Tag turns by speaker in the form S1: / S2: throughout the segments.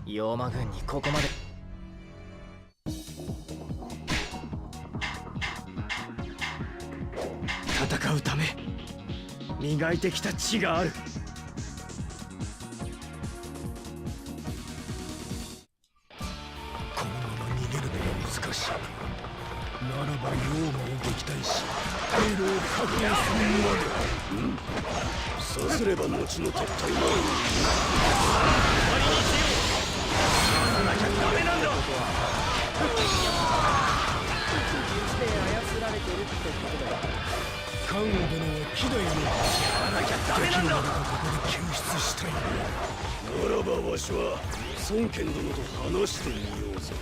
S1: 妖魔軍にここまで。
S2: 戦うため磨いてきた血がある。
S3: このまま逃げるのは難しい。ならば妖魔を撃退し退路を確保するまで。さすれば後の撤退もある。
S2: やらなきゃダメなんだ。
S1: 操られてるってことだ。
S3: 関羽殿は希代の
S2: やらなきゃダメなんだ。
S3: ここで救出したい。ならばわしは孫権殿と話してみようぞ。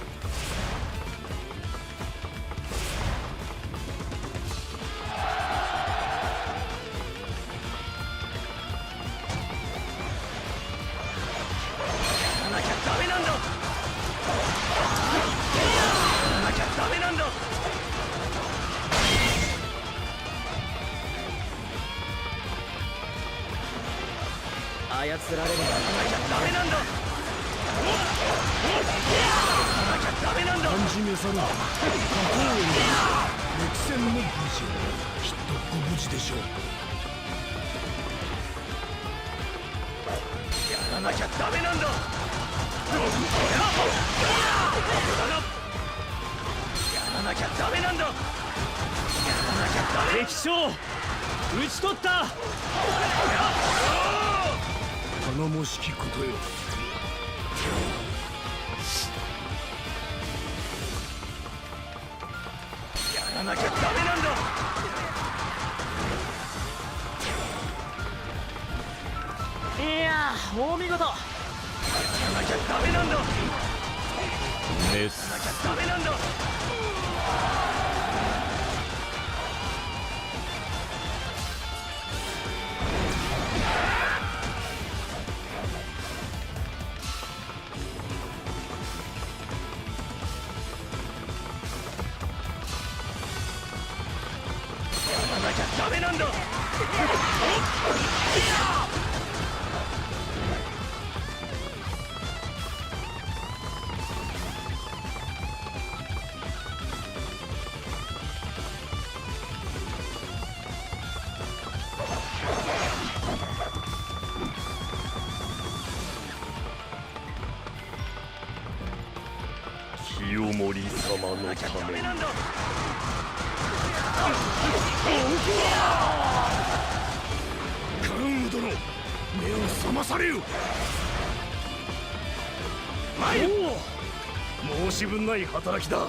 S2: やらなきゃダメなんだ。やらなきゃダメなんだ。
S1: 操られるのは
S2: やらなきゃダメなんだ。やらなきゃダメなんだ。
S3: 安心めさる花崗園の歴戦の無事、きっとご無事でしょう。
S2: やらなきゃダメなんだ。やらなきゃダメなんだ。やらなきゃダメ。敵将討ち取った。
S3: 頼もしきことよ。
S2: やらなきゃダメなんだ。
S1: いやー、お見事。
S2: やらなきゃダメなんだ。や
S4: メ
S2: らなきゃダメなんだ。やらなきゃダメなんだ。
S4: 清盛様のために。
S3: 関羽殿、目を覚まされよ。
S4: 申し分ない働きだ。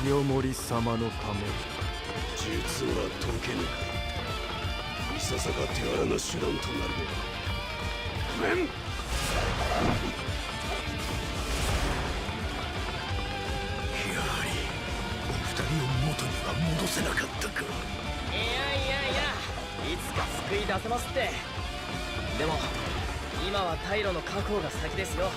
S4: 清盛様のため。
S3: 実は解けぬ。いささか手荒な手段となるが。ごめん。やはりお二人を元には戻せなかったか。
S1: いつか救い出せますって。でも今は退路の確保が先ですよ。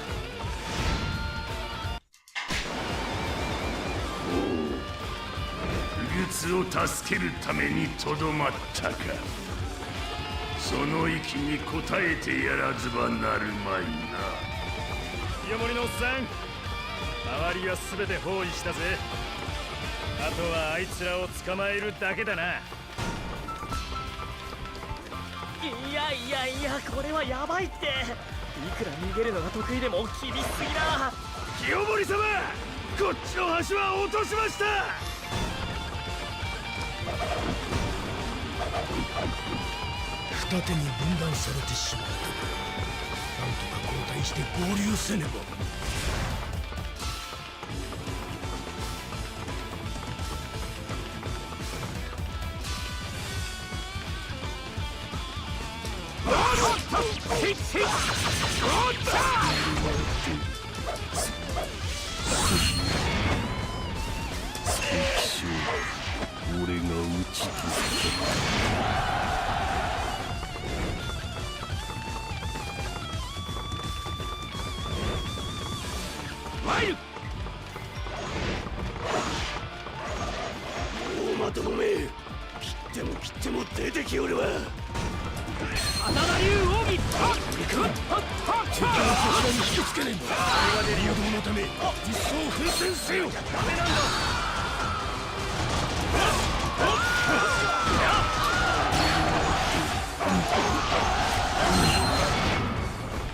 S5: を助けるためにとどまったか。その息に応えてやらずばなるまいな。
S4: 清盛のおっさん、周りは全て包囲したぜ。あとはあいつらを捕まえるだけだな。
S1: いや、これはヤバいって。いくら逃げるのが得意でも厳しすぎだ。
S5: 清盛様、こっちの橋は落としました。
S3: 二手に分断されてしまったが、なんとか交代して合流せねば。参る。大魔殿め、切っても切っても出てきおるわ。
S2: 穴田流奥義。
S3: 敵の柱に引きつけねえんだ。それが出るよ。のため実装奮戦せよ。
S2: ダメなんだ。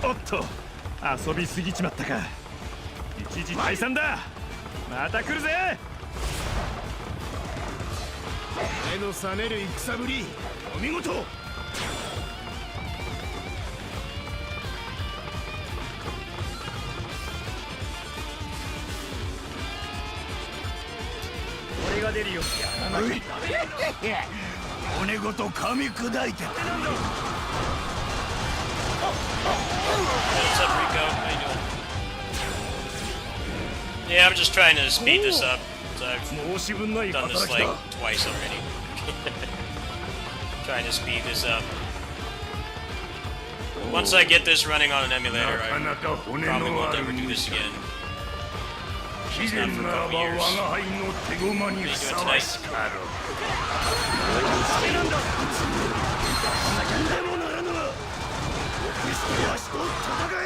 S4: おっと遊びすぎちまったか。一時退散だ。また来るぜ。
S3: 目の覚める戦ぶりお見事。
S2: 俺が出るよ。
S3: 骨ごと噛み砕いて。
S6: What's up, Rico? How you doing? Yeah, I'm just trying to speed this up. So I've
S3: 申し分ない
S6: done
S3: 働
S6: this
S3: き
S6: like
S3: だ。
S6: twice already. Trying to speed this up. Once I get this running on an emulator,
S5: なか
S6: I
S5: なか骨
S6: probably
S5: の
S6: won't
S5: ある
S6: ever do
S5: 武
S6: this
S5: 士だ。
S6: again.
S5: 貴殿ならば我が輩の手駒にふさわしかろう。
S3: でもならぬわ。奥してわしと戦え。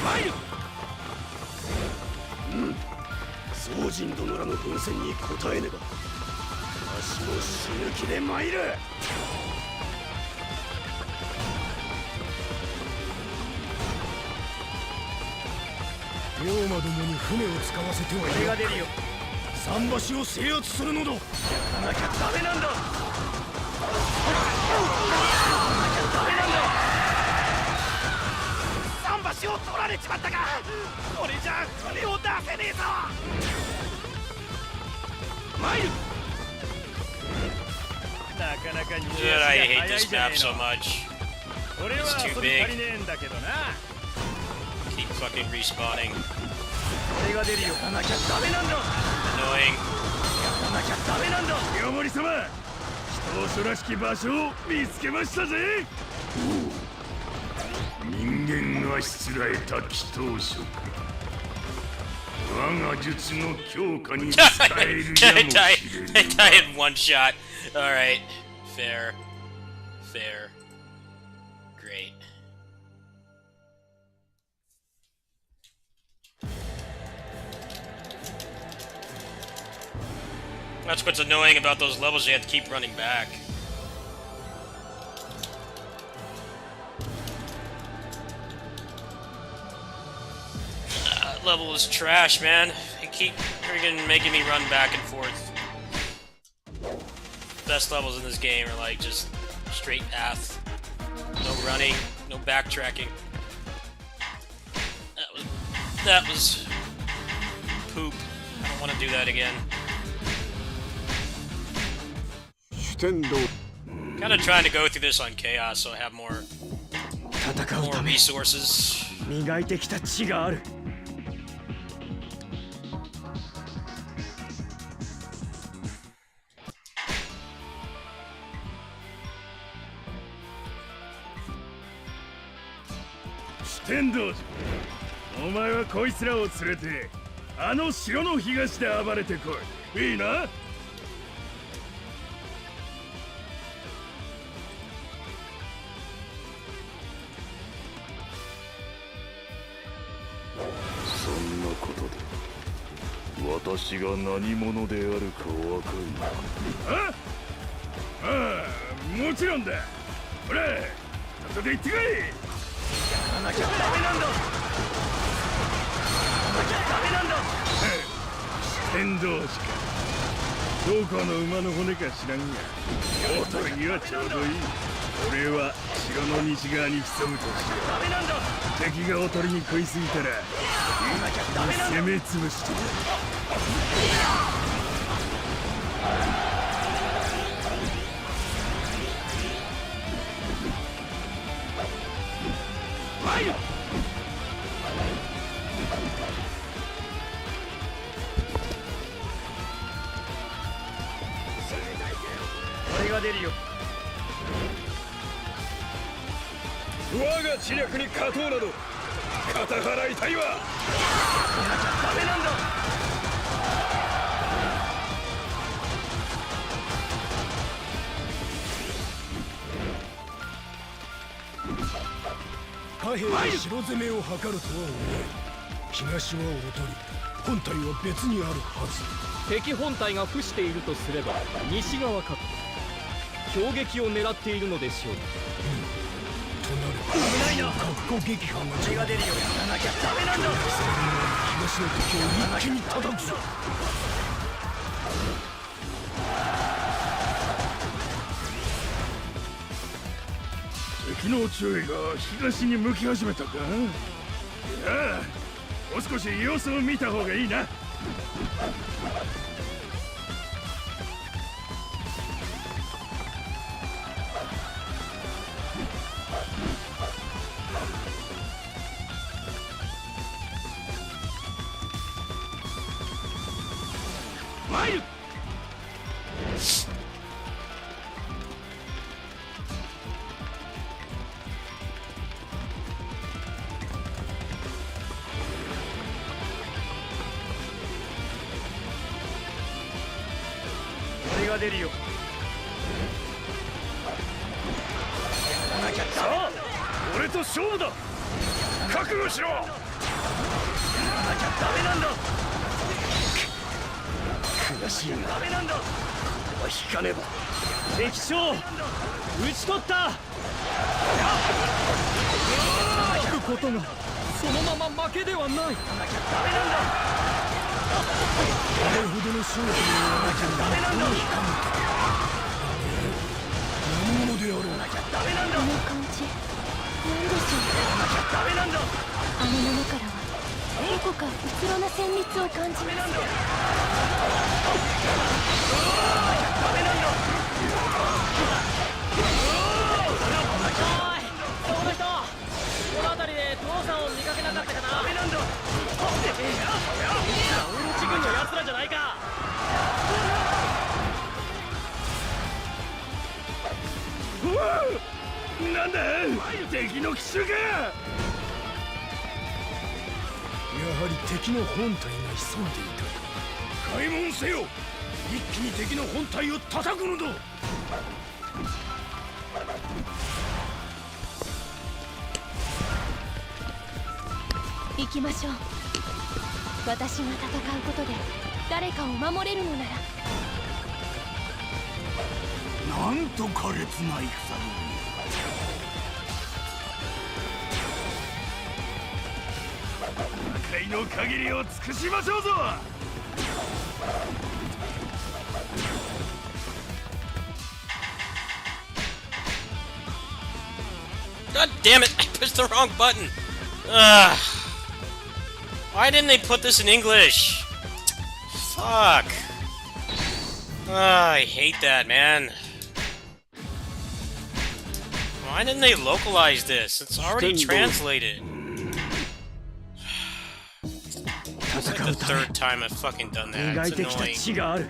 S3: 参る。宗人殿らの奮戦に応えねば。わしも死ぬ気で参る。龍馬殿に船を使わせては
S2: 俺が出るよ。
S3: 桟橋を制圧するのだ。やらなきゃダメなんだ。桟橋を取られちまったか。これじゃ船を出せねえぞ。参る。
S2: なかなか逃
S6: Dude,
S2: げ
S6: I
S2: 足が
S6: hate
S2: 速
S6: this
S2: いじゃ
S6: map
S2: ねえ
S6: so
S2: の。
S6: much.
S2: 俺は
S6: It's too
S2: 遊び
S6: big.
S2: 足りねえんだけどな。
S6: Keep fucking respawning.
S2: 俺が出るよ。やらなきゃダメなんだ。
S6: Annoying.
S2: やらなきゃダメなんだ。
S5: 清盛様、人恐らしき場所を見つけましたぜ。人間がしつらえた祈祷書か。我が術の強化に使えるやもし
S6: I
S5: れ
S6: die
S5: ぬ
S6: in one shot. Alright. Fair. Fair. Great. That's what's annoying about those levels, you have to keep running back. That level is trash, man. They keep freaking making me run back and forth. Best levels in this game are like just straight path. No running, no backtracking. That was poop. I don't want to do that again. Kind of trying to go through this on chaos so I have more
S2: 戦う
S6: more
S2: ため
S6: resources.
S2: 磨いてきた血がある。
S5: 天道寺、お前はこいつらを連れてあの城の東で暴れてこい。いいな。そんなことで私が何者であるかわかるな。ああ、もちろんだ。ほら、後で行ってこい。
S2: やらなきゃダメなんだ。やらなきゃダメなんだ。
S5: 天道寺か。どこの馬の骨か知らんが、大鳥にはちょうどいい。俺は城の西側に潜むとしよう。
S2: ダメなんだ。
S5: 敵がおとりに食いついたら
S2: やらなきゃダメなんだ。
S5: 攻め潰してやる。
S2: 参る。俺が出るよ。
S3: 我が知略に勝とうなど肩払いたいわ。やらなきゃダメなんだ。貨幣は城攻めを図るとは思え、東は劣り本体は別にあるはず。
S2: 敵本体が付しているとすれば西側かと。標撃を狙っているのでしょう。
S3: となれば核攻撃班が手が出るよ。やらなきゃダメなんだ。東の敵を一気に叩くぞ。
S5: 敵の注意が東に向き始めたか。いやもう少し様子を見た方がいいな。参る。
S4: 俺が出るよ。
S5: さあ俺と勝負だ。覚悟しろ。やらなきゃダメなんだ。悔しいがダメなんだ。これは引かねば。
S2: 敵将討ち取った。引くことがそのまま負けではない。
S3: あれほどの勝負をやらなきゃダメなんだ。何者であろう。
S7: この感じ、なんでしょう。あの者からはどこかうつろな旋律を感じます。
S1: この人、この辺りで父さんを見かけなかったかな。ダメなんだ。オロチ軍の奴らじゃないか。
S5: うわなんだ敵の奇襲か。
S3: やはり敵の本体が潜んでいた。開門せよ。一気に敵の本体を叩くのだ。
S7: 行きましょう。私が戦うことで誰かを守れるのなら。
S3: なんと苛烈な戦。
S5: 破壊の限りを尽くしましょうぞ。
S6: God damn it! I pushed the wrong button. Ugh. Why didn't they put this in English? Fuck. I hate that, man. Why didn't they localize this? It's already translated. It's like the third time I've fucking done that. It's annoying.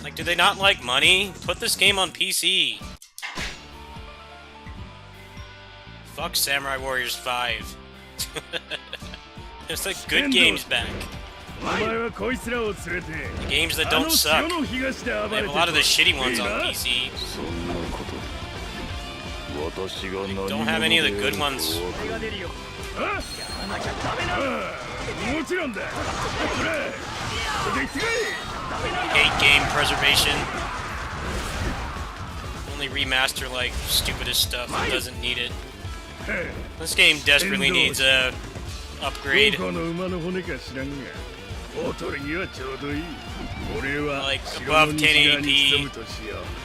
S6: Like, do they not like money? Put this game on PC. Fuck Samurai Warriors 5. It's like good games back. The games that don't suck. They have a lot of the shitty ones on PC. Don't have any of the good ones. Hate game preservation. Only remaster like stupidest stuff that doesn't need it. This game desperately needs a upgrade. Like above 1080p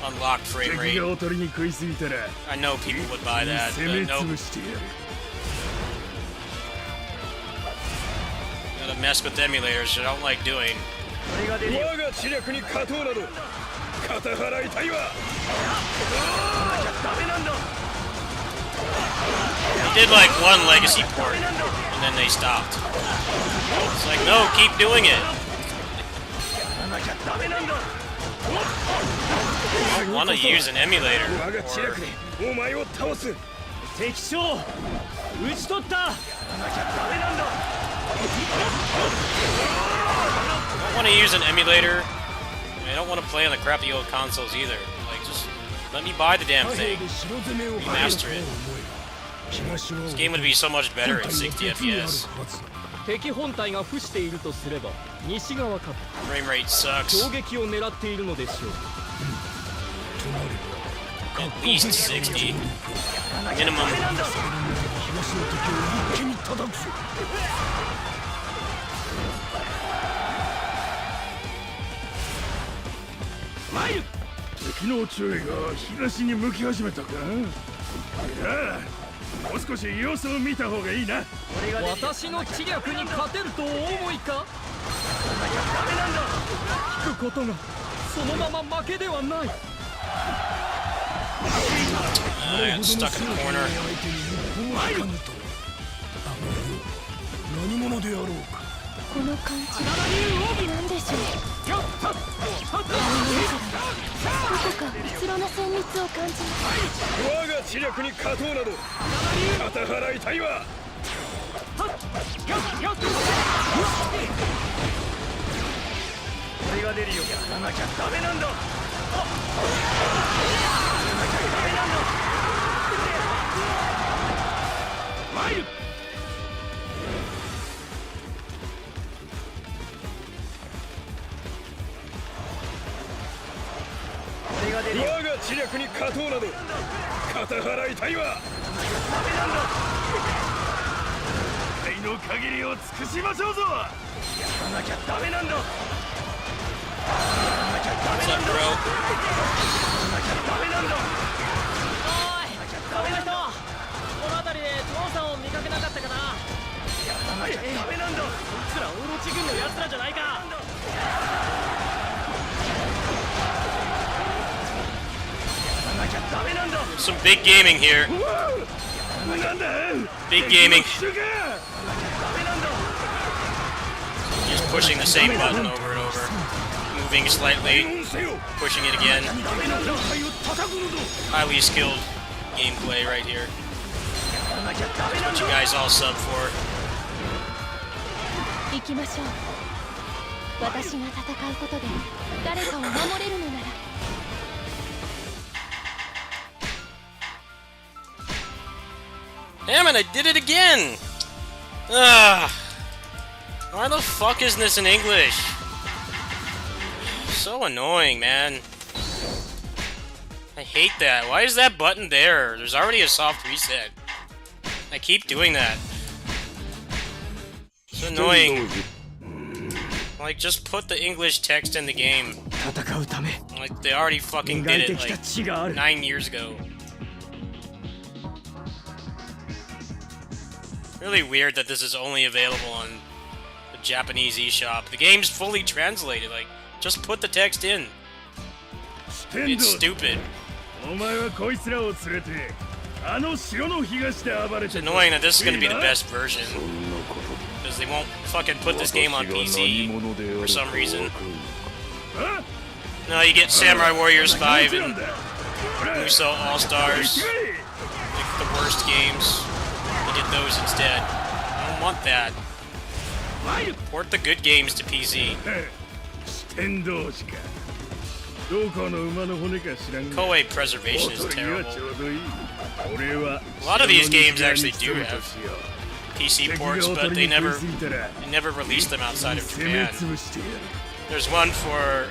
S6: unlocked frame rate. I know people would buy that, but nope. Gotta mess with emulators, which I don't like doing. They did like one legacy port, and then they stopped. It's like, no, keep doing it. don't want to use an emulator.
S3: 我が知略でお前を倒す。
S2: 敵将討ち取った
S6: I don't want to use an emulator. I mean, I don't want to play on the crappy old consoles either. Like, just let me buy the damn thing. Remaster it. This game would be so much better at 60 FPS.
S2: 敵本体が付しているとすれば西側か
S6: Frame rate sucks.
S2: 攻撃を狙っているのでしょう
S6: At least 60. Minimum.
S3: 東の敵を一気に叩くぞ。敵の注意が東に向き始めたか。いや、もう少し様子を見た方がいいな。
S2: 私の知略に勝てるとお思いか引くことがそのまま負けではない
S6: I got stuck in the corner.
S3: 何者であろうか。
S7: この感じなんでしょうどこかうつろな旋律を感じます
S3: 我が知略に勝とうなど肩払いたいわ。
S2: これが出るよやらなきゃダメなんだ
S3: 我が知略に勝とうなど肩払いたいわ。愛の限りを尽くしましょうぞ。やらなきゃダメなんだ。
S6: What's up, bro?
S2: おい壁の人この辺りで父さんを見かけなかったかなやらなきゃダメなんだこいつらオロチ軍の奴らじゃないか
S6: Some big gaming here. Big gaming. Just pushing the same button over and over. Moving slightly. Pushing it again. Highly skilled gameplay right here. That's what you guys all sub for.
S7: 行きましょう私が戦うことで誰かを守れるのなら
S6: Damn it, I did it again! Ugh. Why the fuck isn't this in English? So annoying, man. I hate that. Why is that button there? There's already a soft reset. I keep doing that. It's annoying. Like, just put the English text in the game. Like, they already fucking did it, like, 9 years ago. Really weird that this is only available on the Japanese eShop. The game's fully translated, like, just put the text in. It's stupid. It's annoying that this is gonna be the best version. Because they won't fucking put this game on PC for some reason. No, you get Samurai Warriors 5 and Muso All-Stars. Like the worst games. They did those instead. I don't want that. Port the good games to PC. Koei preservation is terrible. A lot of these games actually do have PC ports, but they never released them outside of Japan. There's one for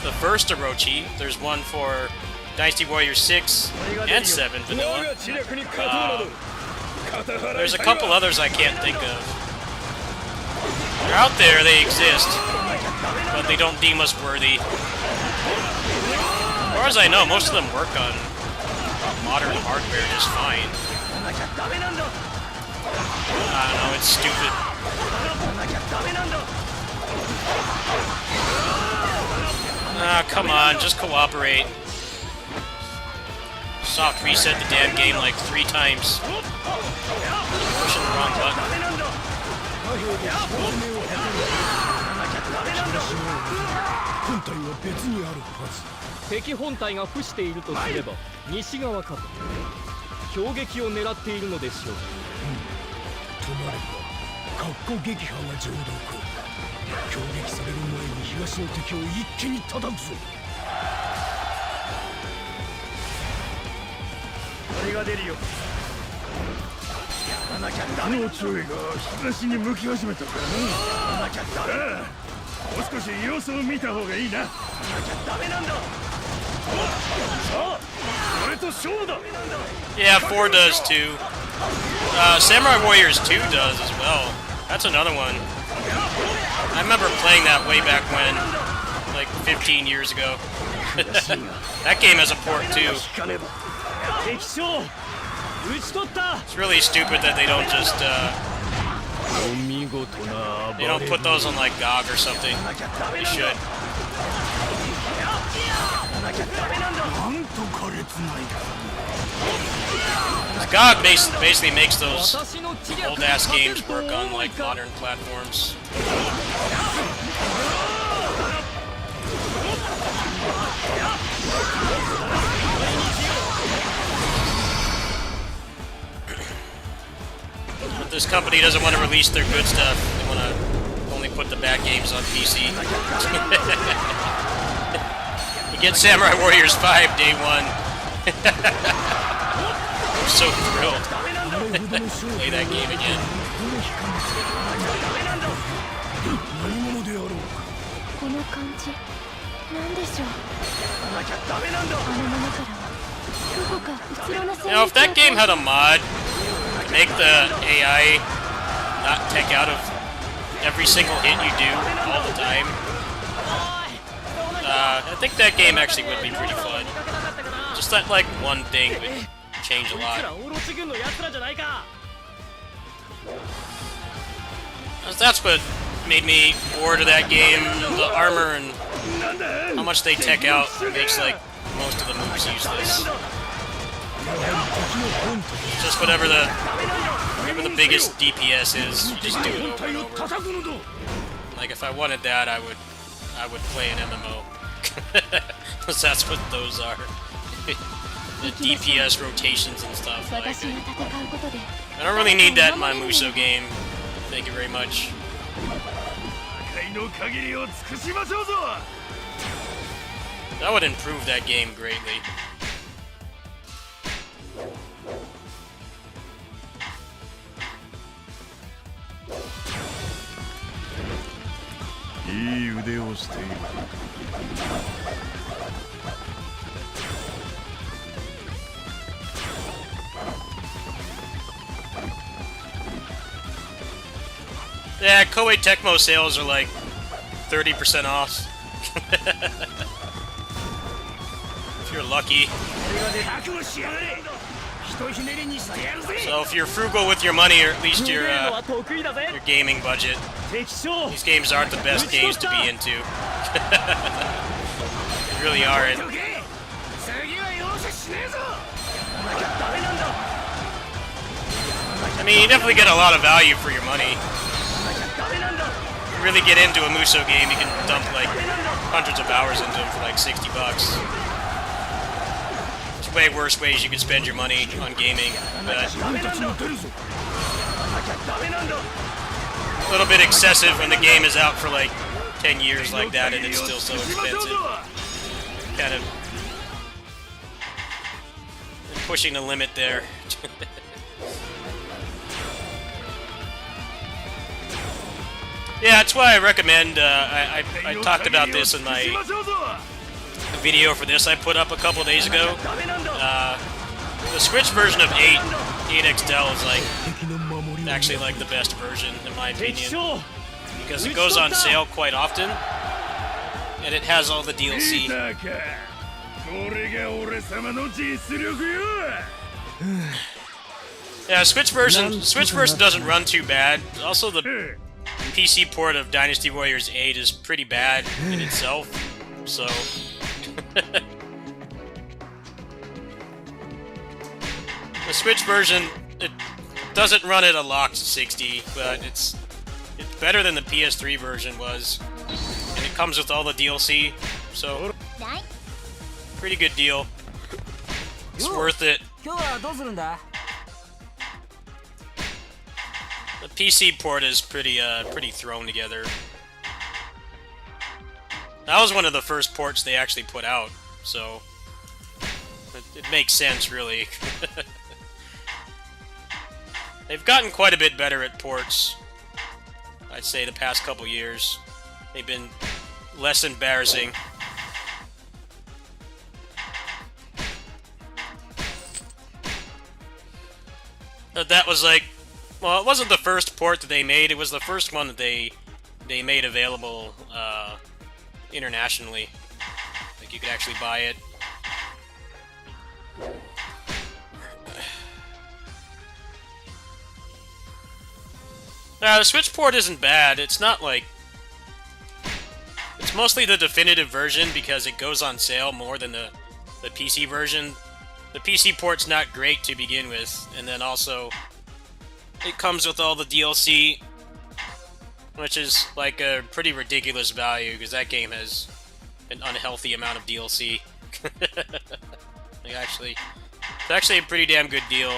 S6: the first Orochi. There's one for Dynasty Warriors 6 and 7 vanilla. There's a couple others I can't think of. They're out there, they exist, but they don't deem us worthy. As far as I know, most of them work on modern hardware just fine. I don't know, it's stupid. Ah, come on, just cooperate. Soft reset the damn game like 3 times. Pushing the wrong button.
S3: 本体は別にあるはず。
S2: 敵本体が付しているとすれば西側かと。標撃を狙っているのでしょう。
S3: となれば格好撃破が上等か。攻撃される前に東の敵を一気に叩くぞ。
S4: 俺が出るよ。やらなきゃダメ。ちょいが東に向き始めたからな。やらなきゃダメ。もう少し様子を見た方がいいな。やらなきゃダメなんだ。さあ、俺と勝負だ。
S6: Yeah, 4 does too. Samurai Warriors 2 does as well. That's another one. I remember playing that way back when, like 15 years ago. That game has a port too.
S2: 敵将討ち取った。
S6: It's really stupid that they don't just they don't put those on like GOG or something. They should. GOG basically makes those old ass games work on like modern platforms. But this company doesn't want to release their good stuff. They want to only put the bad games on PC. You get Samurai Warriors 5 day 1. I'm so thrilled. Play that game again.
S7: この感じなんでしょう。あのものからはどこかうつろな旋律
S6: You know, if that game had a mod to make the AI not take out of every single hit you do all the time, I think that game actually would be pretty fun. Just that like one thing would change a lot.
S2: オロチ軍の奴らじゃないか。
S6: That's what made me bored of that game. The armor and how much they tech out makes like most of the moves useless. Just whatever the biggest DPS is, you just do it over and over. Like if I wanted that, I would play an MMO. Because that's what those are. The DPS rotations and stuff. Like,
S7: 私が戦うことで
S6: I don't really need that in my Muso game. Thank you very much.
S4: 破壊の限りを尽くしましょうぞ。
S6: That would improve that game greatly. Yeah, Koei Tecmo sales are like 30% off. If you're lucky. So if you're frugal with your money, or at least your gaming budget, these games aren't the best games to be into. They really aren't. I mean, you definitely get a lot of value for your money. If you really get into a Muso game, you can dump like hundreds of hours into them for like $60. There's way worse ways you can spend your money on gaming, but a little bit excessive when the game is out for like 10 years like that and it's still so expensive. Kind of pushing the limit there. Yeah, that's why I recommend, I talked about this in my video for this I put up a couple days ago. The Switch version of 8XL is like, actually like the best version in my opinion. Because it goes on sale quite often, and it has all the DLC. Yeah, Switch version doesn't run too bad. Also, the PC port of Dynasty Warriors 8 is pretty bad in itself, so... The Switch version, it doesn't run at a locked 60, but it's better than the PS3 version was. comes with all the DLC, so pretty good deal. It's worth it. The PC port is pretty thrown together. That was one of the first ports they actually put out, so it makes sense, really. They've gotten quite a bit better at ports, I'd say, the past couple years. They've been less embarrassing. But that was like, well, it wasn't the first port that they made, it was the first one that they made available internationally. Like, you could actually buy it. The Switch port isn't bad. It's not like... It's mostly the definitive version because it goes on sale more than the PC version. The PC port's not great to begin with, and then also it comes with all the DLC, which is like a pretty ridiculous value because that game has an unhealthy amount of DLC. Like, it's actually a pretty damn good deal.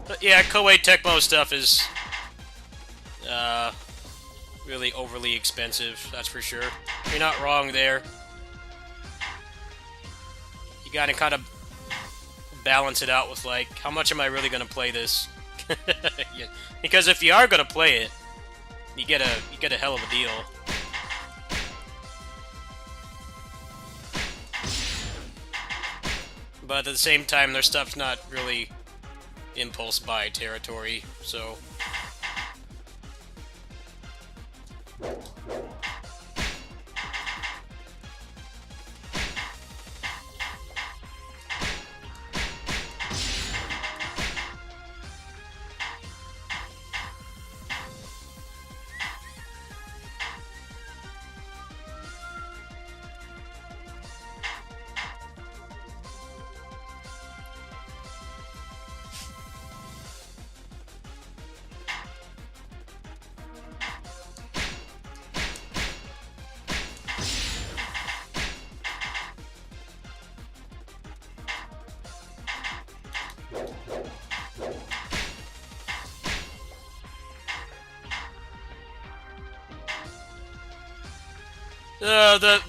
S6: But yeah, Koei Tecmo stuff is really overly expensive, that's for sure. You're not wrong there. You gotta kind of balance it out with, like, how much am I really gonna play this? Yeah. Because if you are gonna play it, you get a hell of a deal. But at the same time, their stuff's not really impulse buy territory, so...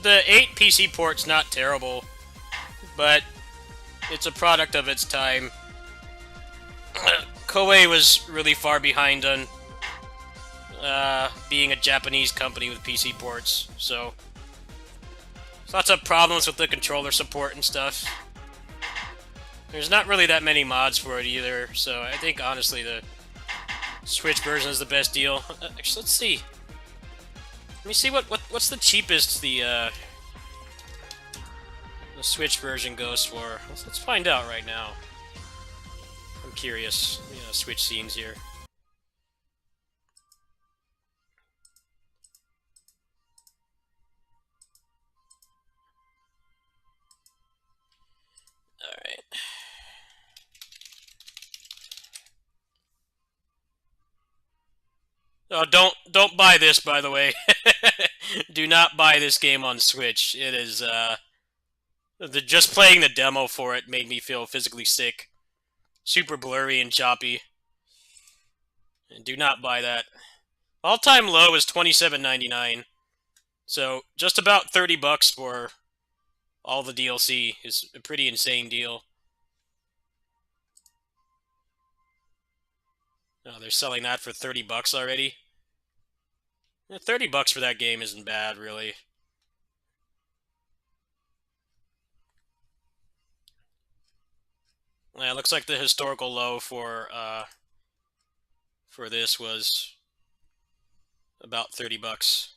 S6: The 8 PC port's not terrible, but it's a product of its time. Koei was really far behind on being a Japanese company with PC ports, so there's lots of problems with the controller support and stuff. There's not really that many mods for it either, so I think honestly the Switch version is the best deal. Actually, let's see. Let me see what's the cheapest the Switch version goes for. Let's find out right now. I'm curious. Switch scenes here. All right. Oh, don't buy this, by the way. Do not buy this game on Switch. It is just playing the demo for it made me feel physically sick. Super blurry and choppy. And do not buy that. All-time low is $27.99. So just about $30 for all the DLC is a pretty insane deal. Oh, they're selling that for $30 already? Yeah, $30 for that game isn't bad, really. Yeah, it looks like the historical low for this was About $30.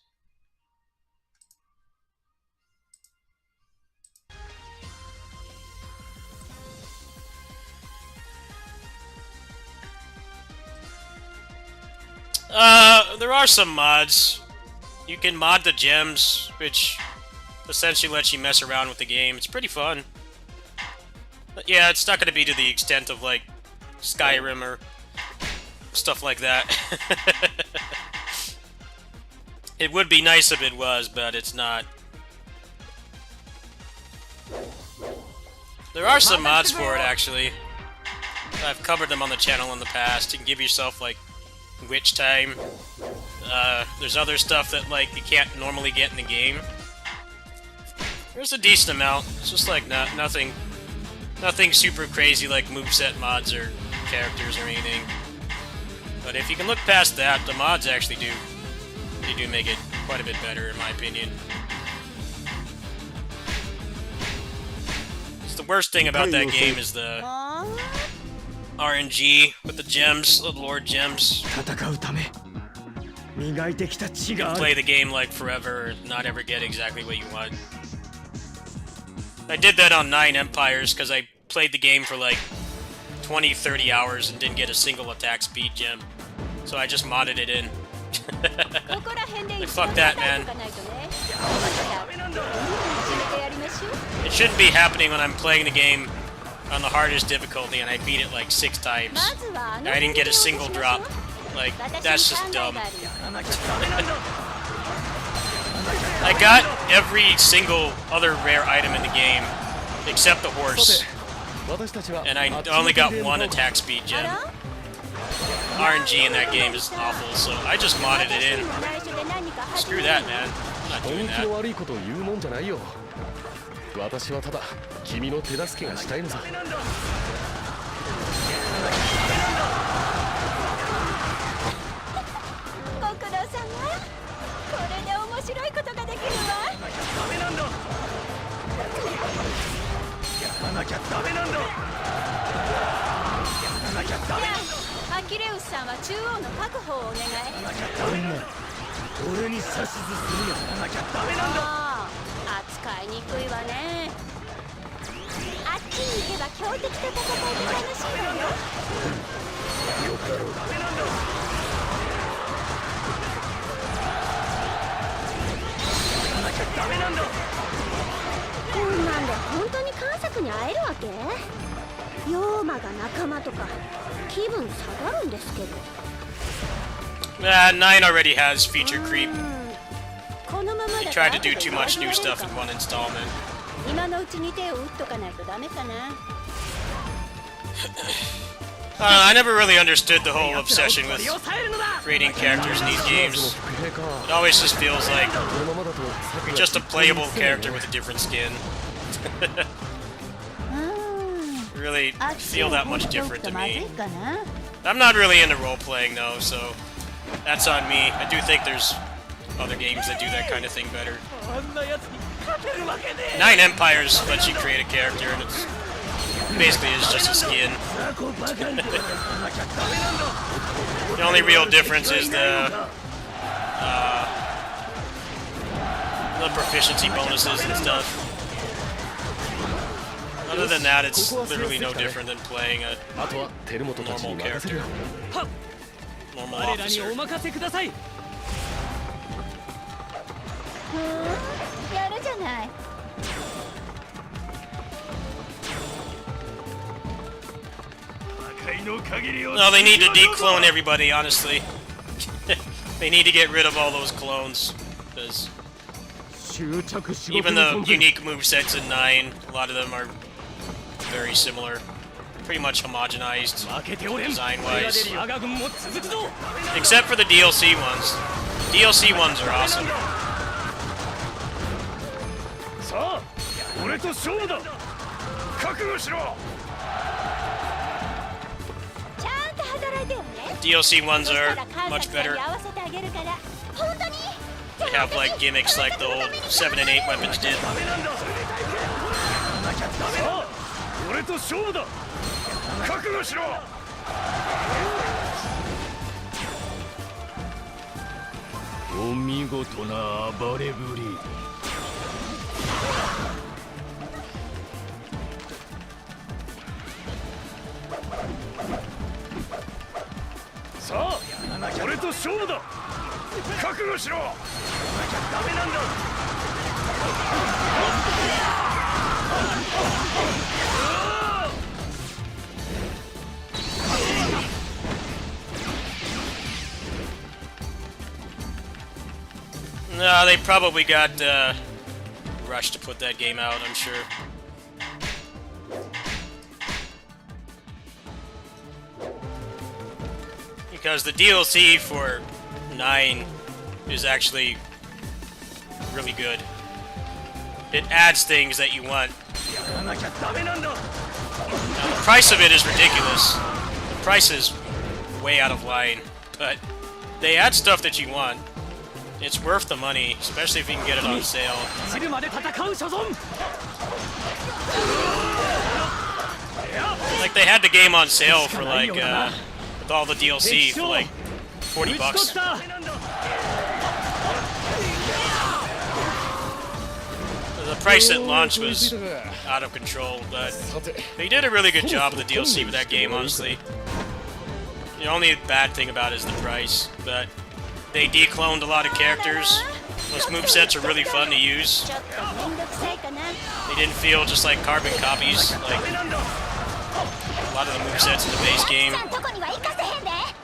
S6: There are some mods. You can mod the gems, which essentially lets you mess around with the game. It's pretty fun. But yeah, it's not going to be to the extent of, like, Skyrim or stuff like that. It would be nice if it was, but it's not. There are some mods for it, actually. I've covered them on the channel in the past. You can give yourself, like, witch time. There's other stuff that, like, you can't normally get in the game. There's a decent amount. It's just, like, nothing super crazy like moveset mods or characters or anything. But if you can look past that, the mods actually do make it quite a bit better, in my opinion. It's the worst thing about that game is the RNG with the gems, the Lord gems. You can play the game like forever and not ever get exactly what you want. I did that on 9 Empires because I played the game for like 20-30 hours and didn't get a single attack speed gem. So I just modded it in. Like, fuck that, man. It shouldn't be happening when I'm playing the game on the hardest difficulty and I beat it like 6 times. I didn't get a single drop. Like, that's just dumb. I got every single other rare item in the game, except the horse. And I only got 1 attack speed gem. RNG in that game is awful, so I just modded it in. Screw that, man. I'm not doing that.
S3: 私はただ君の手助けがしたいのさ。
S7: ご苦労様。これで面白いことができるわ。ダメなんだ。やらなきゃダメなんだ。やらなきゃダメなんだ。アキレウスさんは中央の確保をお願い。やらなきゃダメなんだ。俺に指図するの。やらなきゃダメなんだ。扱いにくいわね。あっちに行けば強敵と戦えて楽しいわよ。ダメなんだ。やらなきゃダメなんだ。こんなんで本当に観作に会えるわけ？妖魔が仲間とか気分下がるんですけど。
S6: 9 already has feature creep. They tried to do too much new stuff in one installment. I never really understood the whole obsession with creating characters in these games. It always just feels like you're just a playable character with a different skin. Really feel that much different to me. I'm not really into role-playing though, so that's on me. I do think there's other games that do that kind of thing better. 9 Empires lets you create a character and it's basically is just a skin. The only real difference is the proficiency bonuses and stuff. Other than that, it's literally no different than playing a normal character. Normal officer.
S7: やるじゃない。
S6: No, they need to declone everybody, honestly. They need to get rid of all those clones. Because even the unique movesets in 9, a lot of them are very similar. Pretty much homogenized, design-wise. Except for the DLC ones. The DLC ones are awesome.
S4: さあ、俺と勝負だ。覚悟しろ。
S7: ちゃんと働いてよね。
S6: DLC ones are much better. They have like gimmicks like the old 7 and 8 weapons did.
S4: さあ、俺と勝負だ。覚悟しろ。
S3: お見事な暴れぶり。
S4: さあ俺と勝負だ。覚悟しろ。ダメなんだ。
S6: No, they probably got rushed to put that game out, I'm sure. Because the DLC for 9 is actually really good. It adds things that you want. Now, the price of it is ridiculous. The price is way out of line, but they add stuff that you want. It's worth the money, especially if you can get it on sale. Like, they had the game on sale for like, with all the DLC for like 40 bucks. The price at launch was out of control, but they did a really good job with the DLC with that game, honestly. The only bad thing about it is the price, but they decloned a lot of characters. Those movesets are really fun to use. They didn't feel just like carbon copies, like a lot of the movesets in the base game.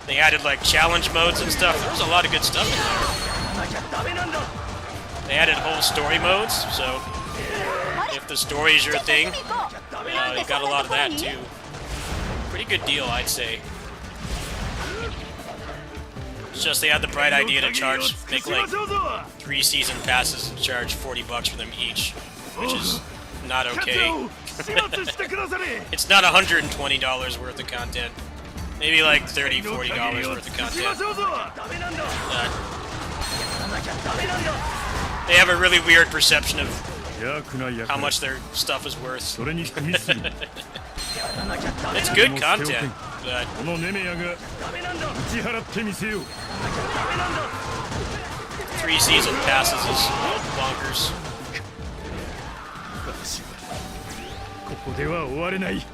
S6: They added like challenge modes and stuff. There was a lot of good stuff in there. They added whole story modes, so if the story is your thing, you got a lot of that too. Pretty good deal, I'd say. It's just they had the bright idea to make like 3 season passes and charge 40 bucks for them each, which is not okay. It's not $120 worth of content. Maybe like $30, $40 worth of content. They have a really weird perception of how much their stuff is worth. It's good content, but 3 season passes is bonkers.
S4: ここでは終われない。
S7: 立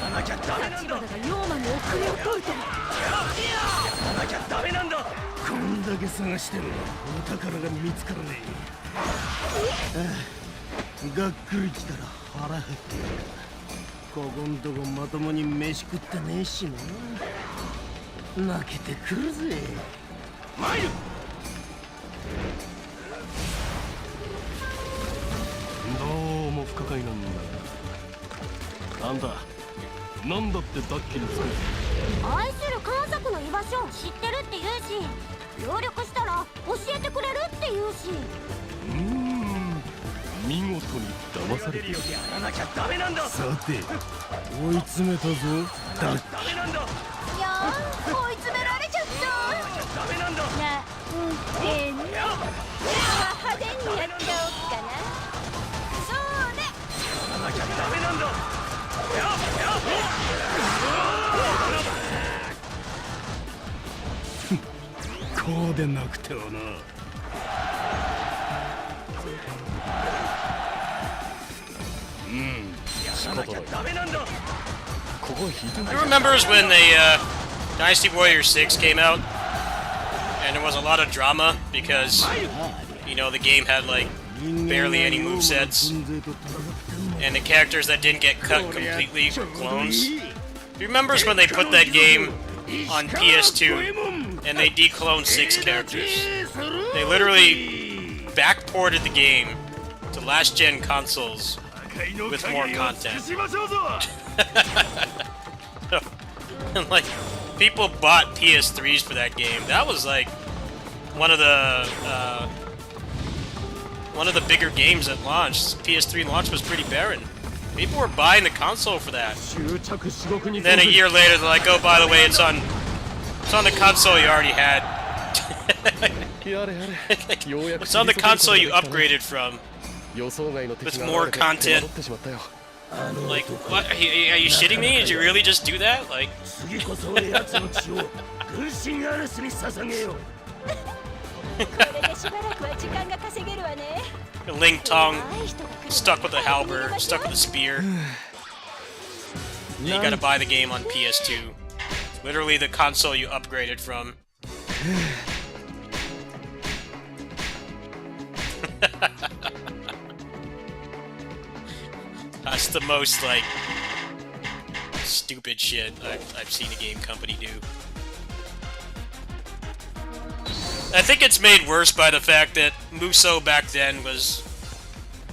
S7: 花が妖魔の奥目を解いてる。
S4: やらなきゃダメなんだ。こんだけ探してもお宝が見つからねえ。がっくり来たら腹減ってる。ここんとこまともに飯食ってねえしな。泣けてくるぜ。参る。どうも不可解なんだ。あんた、なんだってダッキにつく。
S7: 愛する観作の居場所を知ってるって言うし、協力したら教えてくれるって言うし。
S4: 見事に騙されてる。やらなきゃダメなんだ。さて、追い詰めたぞ。ダメなんだ。
S7: いやー、追い詰められちゃった。
S4: ダメなんだ。
S7: 派手にやっちゃおうかな。そうね。
S4: やらなきゃダメなんだ。こうでなくてはな。
S6: Who remembers when the Dynasty Warriors 6 came out? And there was a lot of drama because, you know, the game had like barely any movesets. And the characters that didn't get cut completely were clones. Who remembers when they put that game on PS2 and they decloned 6 characters? They literally backported the game to last-gen consoles with more content. And like, people bought PS3s for that game. That was like one of the bigger games at launch. PS3 launch was pretty barren. People were buying the console for that. And then a year later, they're like, "Oh, by the way, it's on the console you already had. It's on the console you upgraded from, with more content." Like, what? Are you shitting me? Did you really just do that? Like,
S3: 次こそは奴の血を軍神アレスに捧げよう。
S7: これでしばらくは時間が稼げるわね。
S6: Ling Tong
S7: 怖い人が来る
S6: stuck with a halberd, stuck with a spear. You gotta buy the game on PS2. Literally the console you upgraded from. That's the most, like, stupid shit I've seen a game company do. I think it's made worse by the fact that Musou back then was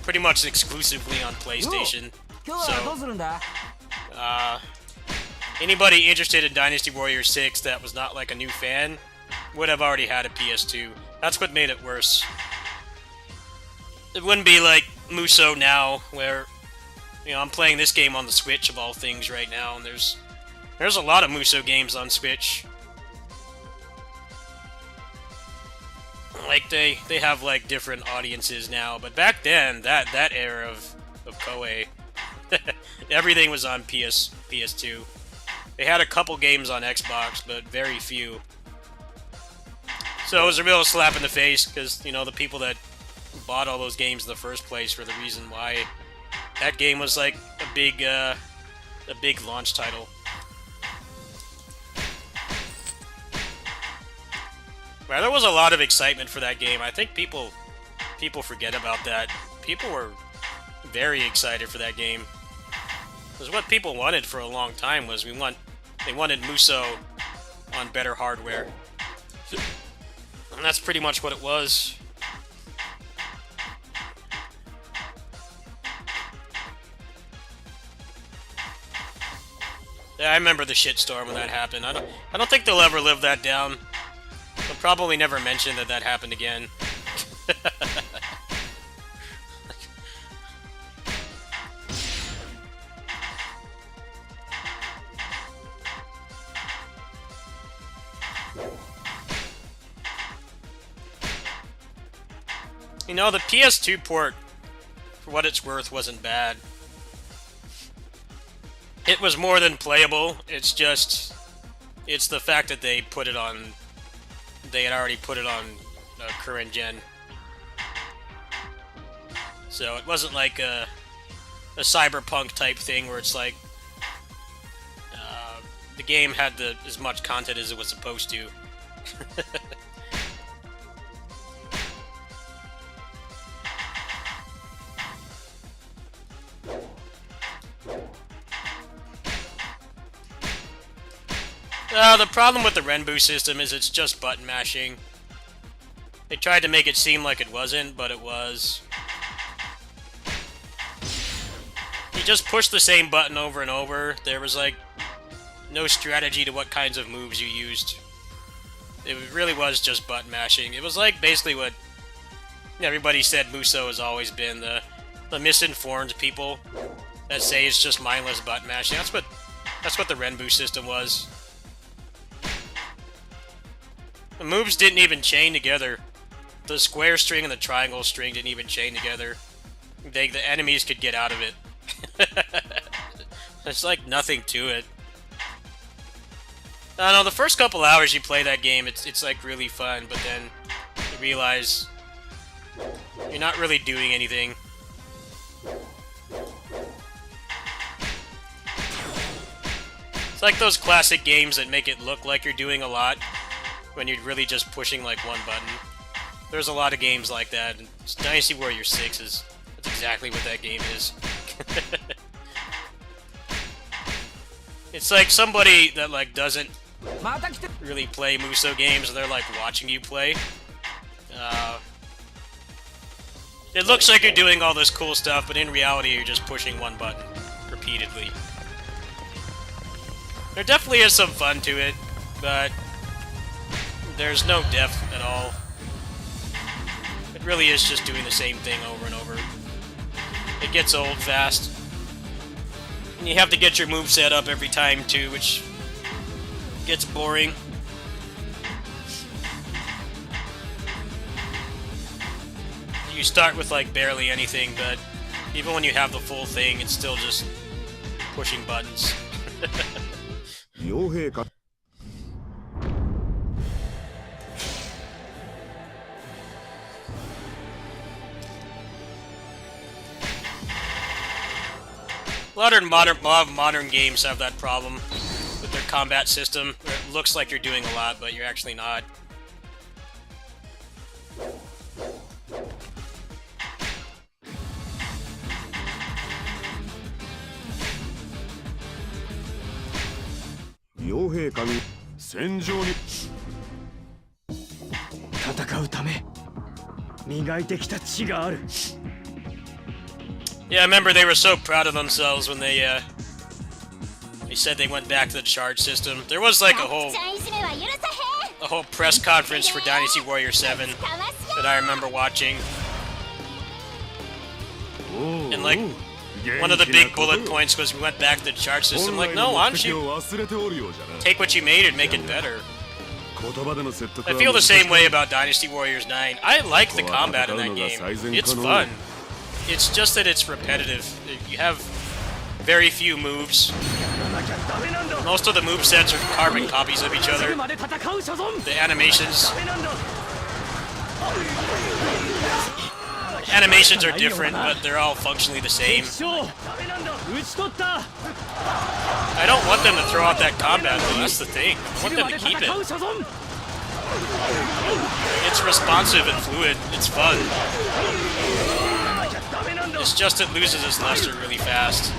S6: pretty much exclusively on PlayStation. So, anybody interested in Dynasty Warriors 6 that was not like a new fan would have already had a PS2. That's what made it worse. It wouldn't be like Musou now, where, you know, I'm playing this game on the Switch of all things right now, and there's a lot of Musou games on Switch. Like, they have, like, different audiences now, but back then, that era of Koei, everything was on PS2. They had a couple games on Xbox, but very few. So it was a real slap in the face, because, you know, the people that bought all those games in the first place were the reason why that game was, like, a big launch title. Well, there was a lot of excitement for that game. I think people forget about that. People were very excited for that game. Because what people wanted for a long time was they wanted Musou on better hardware. And that's pretty much what it was. Yeah, I remember the shitstorm when that happened. I don't think they'll ever live that down. They'll probably never mention that happened again. You know, the PS2 port, for what it's worth, wasn't bad. It was more than playable. It's the fact that they put it on. They had already put it on current gen, so it wasn't like a cyberpunk type thing where it's like the game had as much content as it was supposed to. The problem with the Renbu system is it's just button mashing. They tried to make it seem like it wasn't, but it was. You just push the same button over and over. There was, like, no strategy to what kinds of moves you used. It really was just button mashing. It was like basically what everybody said Musou has always been, the misinformed people that say it's just mindless button mashing. That's what the Renbu system was. The moves didn't even chain together. The square string and the triangle string didn't even chain together. The enemies could get out of it. There's like nothing to it. I don't know, the first couple hours you play that game, it's like really fun, but then you realize you're not really doing anything. It's like those classic games that make it look like you're doing a lot when you're really just pushing like one button. There's a lot of games like that, and Dynasty Warriors 6 that's exactly what that game is. It's like somebody that like doesn't really play Musou games, and they're like watching you play. It looks like you're doing all this cool stuff, but in reality you're just pushing one button repeatedly. There definitely is some fun to it, but there's no depth at all. It really is just doing the same thing over and over. It gets old fast. And you have to get your moveset up every time too, which gets boring. You start with like barely anything, but Even when you have the full thing, it's still just pushing buttons.
S5: 傭兵か
S6: A lot of modern games have that problem with their combat system. Where it looks like you're doing a lot, but you're actually not. Yeah, I remember they were so proud of themselves when they said they went back to the charge system. There was like a whole press conference for Dynasty Warrior 7 that I remember watching. And like, one of the big bullet points was we went back to the charge system. Like, no, why don't you take what you made and make it better? I feel the same way about Dynasty Warriors 9. I like the combat in that game. It's fun. It's just that it's repetitive. You have very few moves. Most of the movesets are carbon copies of each other. The animations are different, but they're all functionally the same. I don't want them to throw out that combat though, that's the thing. I want them to keep it. It's responsive and fluid, it's fun. It's just it loses its luster really fast.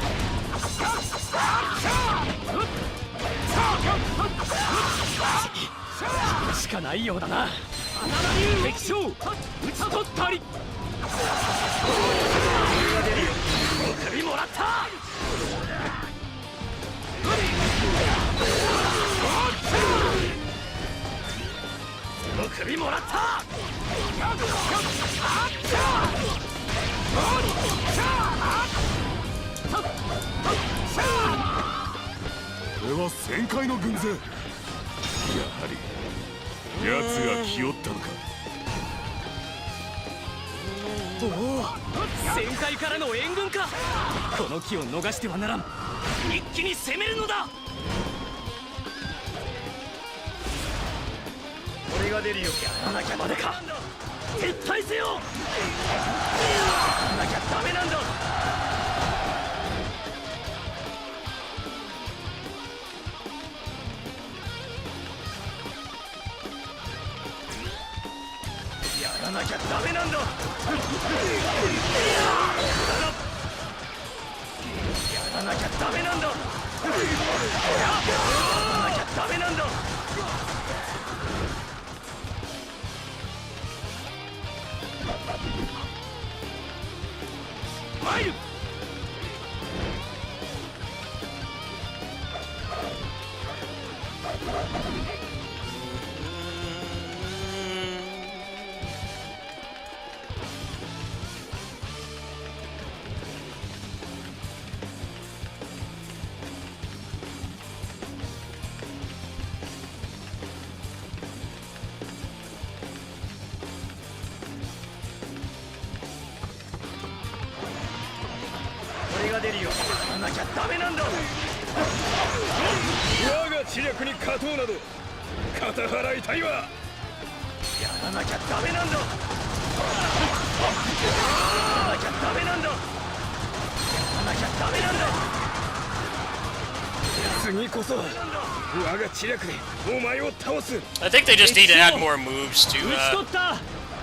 S6: I think they just need to add more moves to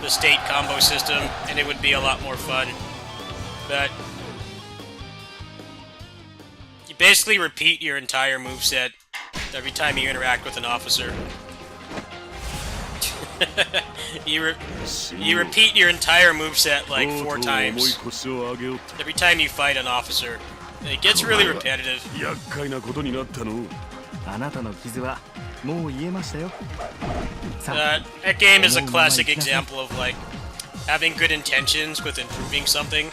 S6: the state combo system, and it would be a lot more fun. But you basically repeat your entire moveset every time you interact with an officer. you repeat your entire moveset like 4 times every time you fight an officer. It gets really repetitive. That game is a classic example of like having good intentions with improving something,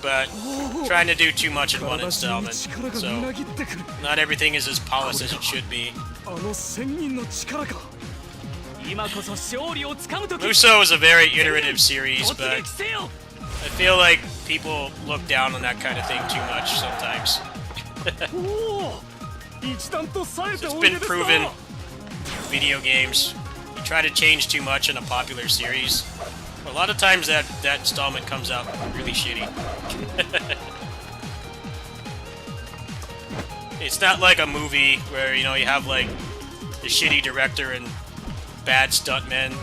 S6: but trying to do too much in one installment. So not everything is as polished as it should be. Musou is a very iterative series, but I feel like people look down on that kind of thing too much sometimes. It's been proven. Video games, you try to change too much in a popular series, a lot of times that installment comes out really shitty. It's not like a movie where, you know, you have like the shitty director and bad stuntmen,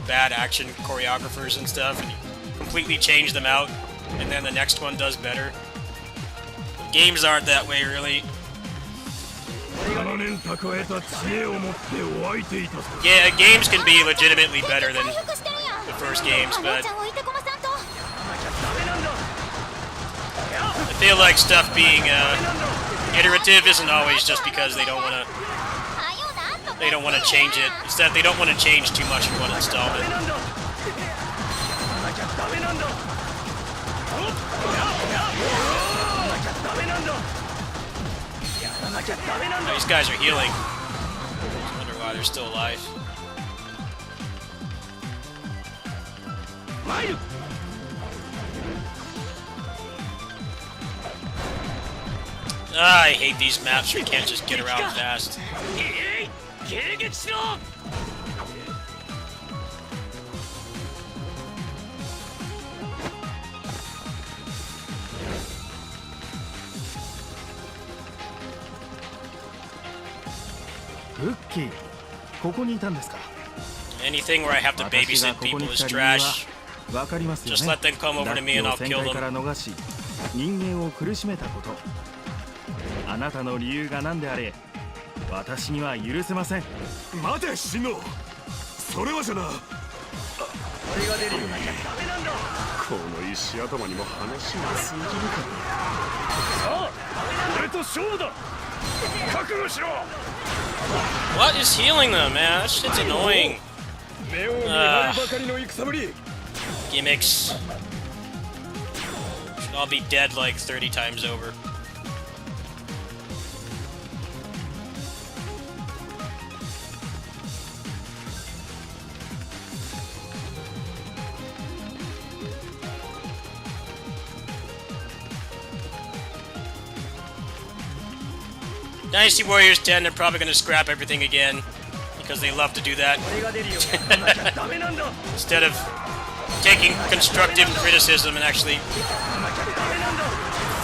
S6: bad action choreographers and stuff, and you completely change them out, and then the next one does better. Games aren't that way, really. Yeah, games can be legitimately better than the first games, but I feel like stuff being iterative isn't always just because they don't want to change it. It's that they don't want to change too much in one installment. Oh, these guys are healing. I wonder why they're still alive. Ah, I hate these maps where you can't just get around fast. Anything where I have to babysit people is trash. Just let them come over to me and I'll kill them.
S3: あなたの理由が何であれ私には許せません。待てシノ、それはじゃな。俺が出るようになきゃダメなんだ。この石頭にも話が通じるか。さあ、俺と勝負だ。覚悟しろ。
S6: What is healing them, man? That shit's annoying. Gimmicks. Should all be dead like 30 times over. Dynasty Warriors 10, they're probably going to scrap everything again because they love to do that. Instead of taking constructive criticism and actually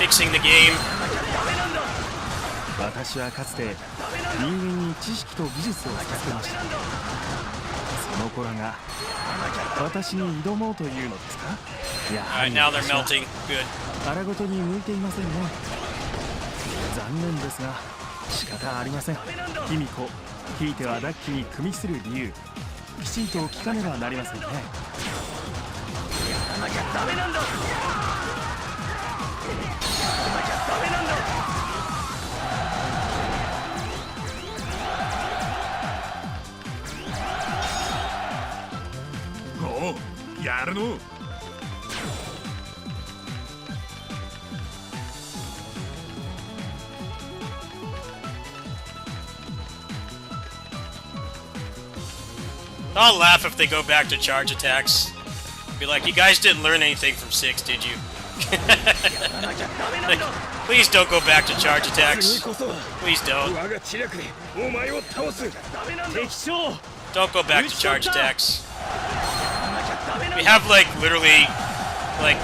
S6: fixing the game.
S3: 私はかつて人間に知識と技術を授けました。その子らが私に挑もうというのですか？いや、
S6: Alright, now they're melting. Good.
S3: 荒ごとに向いていませんね。残念ですが仕方ありません。卑弥呼、ひいてはダッキに組みする理由、きちんと聞かねばなりませんね。やらなきゃダメなんだ。やらなきゃダメなんだ。
S4: やるの。
S6: I'll laugh if they go back to charge attacks. Be like, you guys didn't learn anything from 6, did you? Like, please don't go back to charge attacks. Please don't. Don't go back to charge attacks. We have like literally like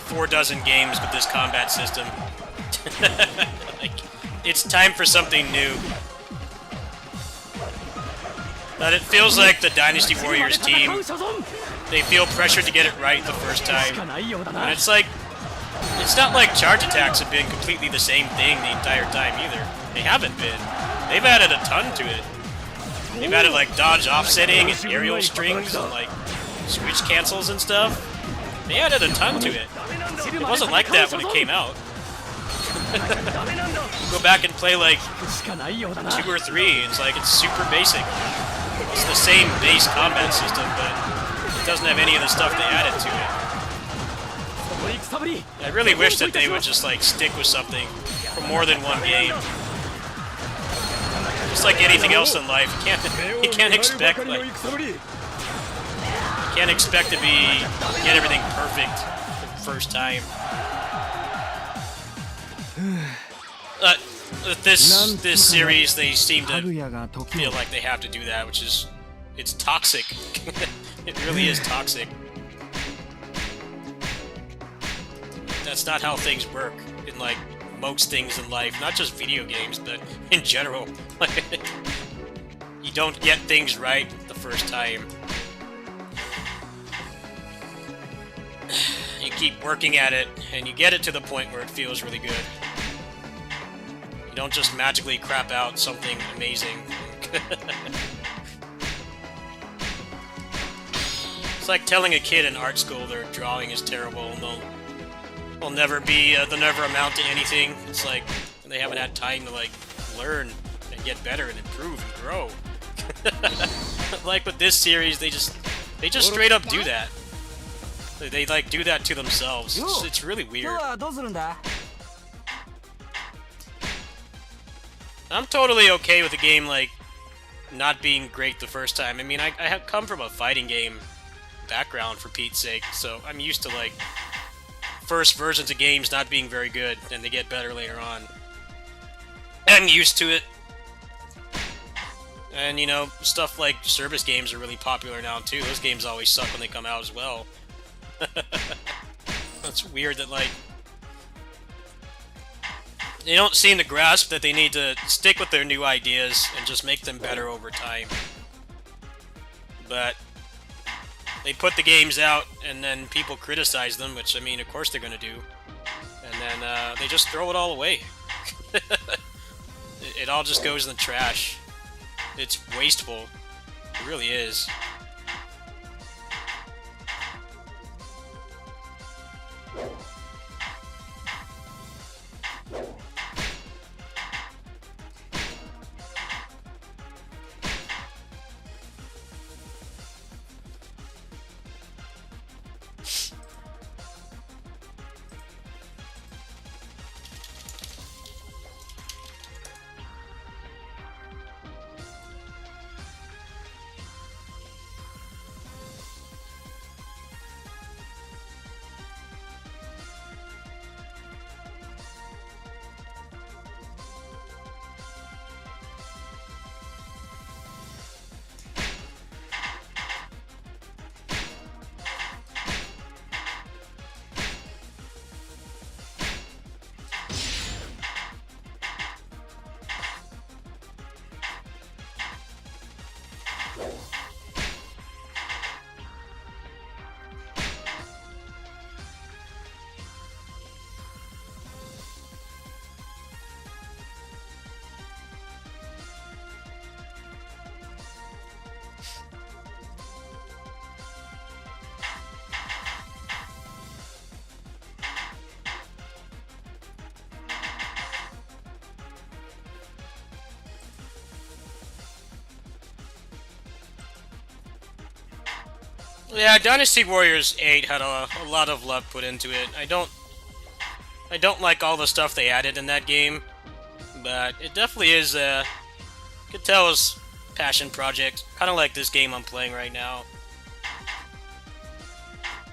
S6: 4 dozen games with this combat system. Like, it's time for something new. But it feels like the Dynasty Warriors team, they feel pressured to get it right the first time. And it's like, it's not like charge attacks have been completely the same thing the entire time either. They haven't been. They've added a ton to it. They've added like dodge offsetting and aerial strings and like switch cancels and stuff. They added a ton to it. It wasn't like that when it came out. Go back and play like 2 or 3, it's like it's super basic. It's the same base combat system, but it doesn't have any of the stuff they added to it. I really wish that they would just like stick with something for more than one game. Just like anything else in life, you can't expect like get everything perfect the first time. This series, they seem to feel like they have to do that, which is, it's toxic. It really is toxic. That's not how things work in, like, most things in life, not just video games, but in general. You don't get things right the first time. You keep working at it, and you get it to the point where it feels really good. You don't just magically crap out something amazing. It's like telling a kid in art school their drawing is terrible and they'll never amount to anything. It's like they haven't had time to, like, learn and get better and improve and grow. Like with this series, they just straight up do that. They like do that to themselves. It's really weird. I'm totally okay with a game, like, not being great the first time. I mean, I have come from a fighting game background, for Pete's sake, so I'm used to, like, first versions of games not being very good, and they get better later on. I'm used to it. And, you know, stuff like service games are really popular now, too. Those games always suck when they come out as well. It's weird that, like, they don't seem to grasp that they need to stick with their new ideas and just make them better over time. But they put the games out and then people criticize them, which, I mean, of course they're gonna do. And then they just throw it all away. It all just goes in the trash. It's wasteful. It really is. Yeah, Dynasty Warriors 8 had a lot of love put into it. I don't like all the stuff they added in that game, but it definitely is you could tell it's a passion project, kind of like this game I'm playing right now.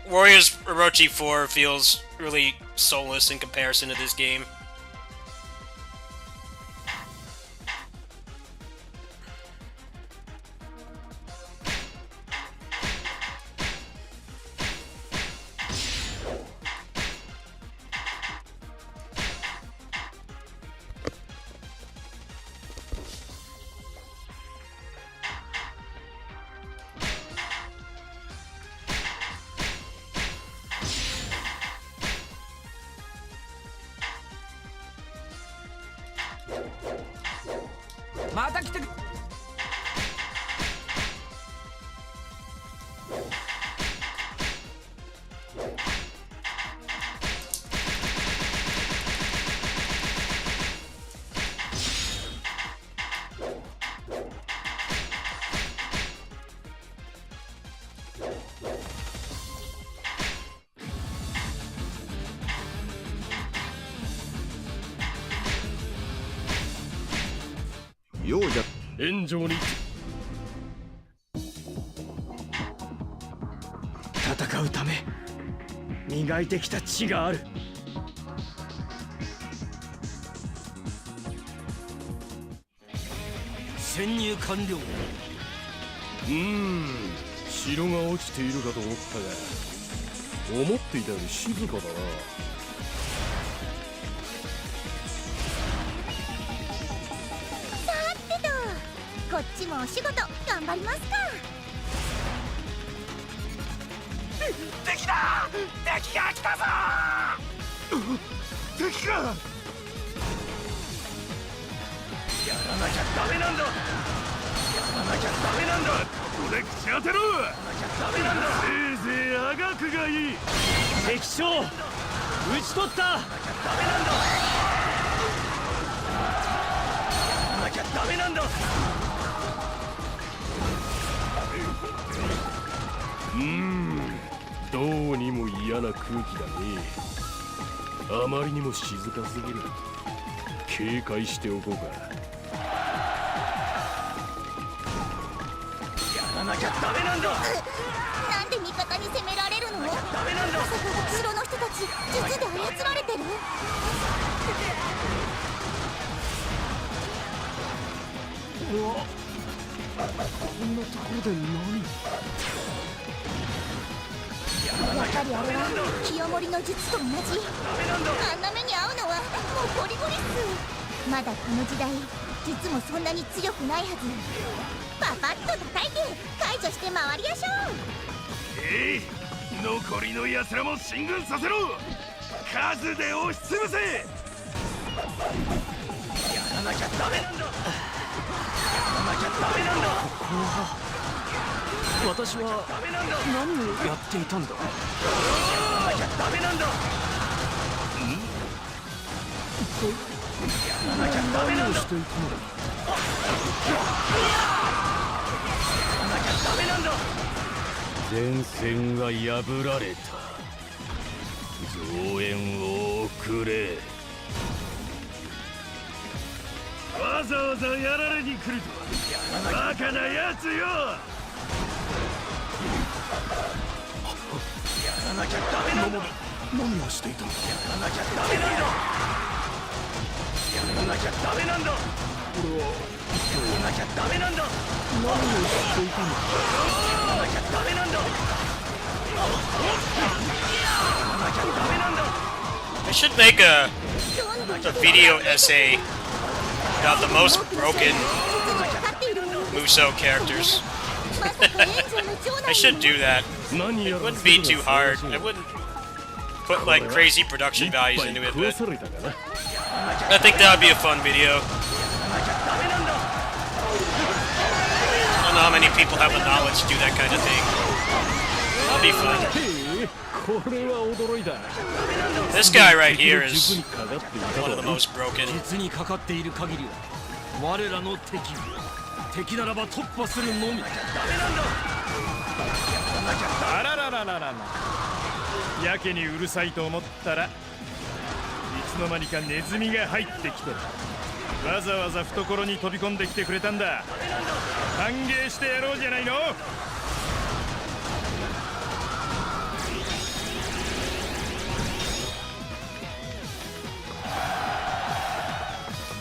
S6: Warriors Orochi 4 feels really soulless in comparison to this game.
S4: 炎上に
S2: 戦うため磨いてきた血がある。潜入完了。
S3: 城が落ちているかと思ったが、思っていたより静かだな。
S7: さてと、こっちもお仕事頑張りますか。
S4: 敵だ！敵が来たぞ！敵か！やらなきゃダメなんだ！やらなきゃダメなんだ！ここで口当てろ！やらなきゃダメなんだ！せいぜいあがくがいい！
S2: 敵将討ち取った。
S4: やらなきゃダメなんだ！やらなきゃダメなんだ！
S3: どうにも嫌な空気だね。あまりにも静かすぎる。警戒しておこうか。
S4: やらなきゃダメなんだ！
S7: なんで味方に攻められるの？
S4: ダメなんだ！
S7: まさか城の人たち術で操られてる？
S2: こんなところで何？
S7: やっぱりあれは清盛の術と同じ。あんな目に遭うのはもうゴリゴリっす。まだこの時代術もそんなに強くないはず。パパッと叩いて解除して回りやしょう。
S4: 残りの奴らも進軍させろ！数で押しつぶせ！やらなきゃダメなんだ！やらなきゃダメなんだ！
S2: 私は何をやっていたんだ？
S4: やらなきゃダメなんだ！やらなきゃダメなんだ！
S2: していたんだ？
S4: やらなきゃダメなんだ！
S5: 前線が破られた。増援を送れ。
S4: わざわざやられに来るとはバカなやつよ！やらなきゃダメなんだ！
S3: 何をしていたんだ？
S4: やらなきゃダメなんだ！やらなきゃダメなんだ！
S3: 俺は
S4: やらなきゃダメなんだ！
S3: 何をしていたんだ？
S4: やらなきゃダメなんだ！やらなきゃダメなんだ！
S6: I should make a video essay about the most broken Muso characters. I should do that. It wouldn't be too hard. I wouldn't put like crazy production values into it, but I think that would be a fun video. I don't know how many people have the knowledge to do that kind of thing. That'll be fun.
S3: これは驚いた。
S6: This guy right here is one of the most broken.
S2: 実にかかっている限りは我らの敵ならば突破するのみ。
S4: あらららららら。やけにうるさいと思ったらいつの間にかネズミが入ってきてわざわざ懐に飛び込んできてくれたんだ。歓迎してやろうじゃないの。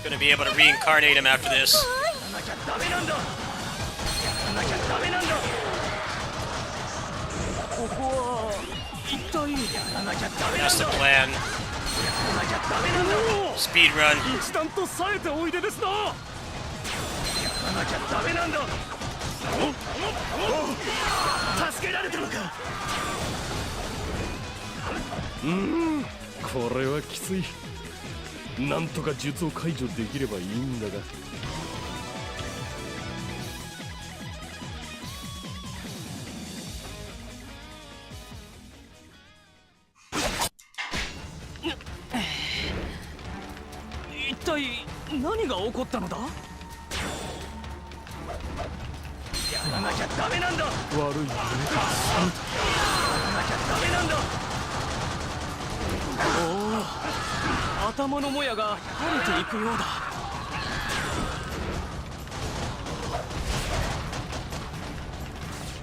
S6: Gonna be able to reincarnate him after this.
S4: やらなきゃダメなんだ。やらなきゃダメなんだ。
S2: ここは一体？
S4: やらなきゃダメなん
S6: That's
S4: だ。
S6: the plan.
S4: やらなきゃダメなんだ。
S6: Speed run.
S2: 一段と冴えておいでですな。
S4: やらなきゃダメなんだ。助けられたのか。
S3: これはきつい。なんとか術を解除できればいいんだが。
S2: 一体何が起こったのだ？
S4: やらなきゃダメなんだ。や
S3: 悪い夢か。
S4: らなきゃダメなんだ。
S2: 頭のもやが晴れていくようだ。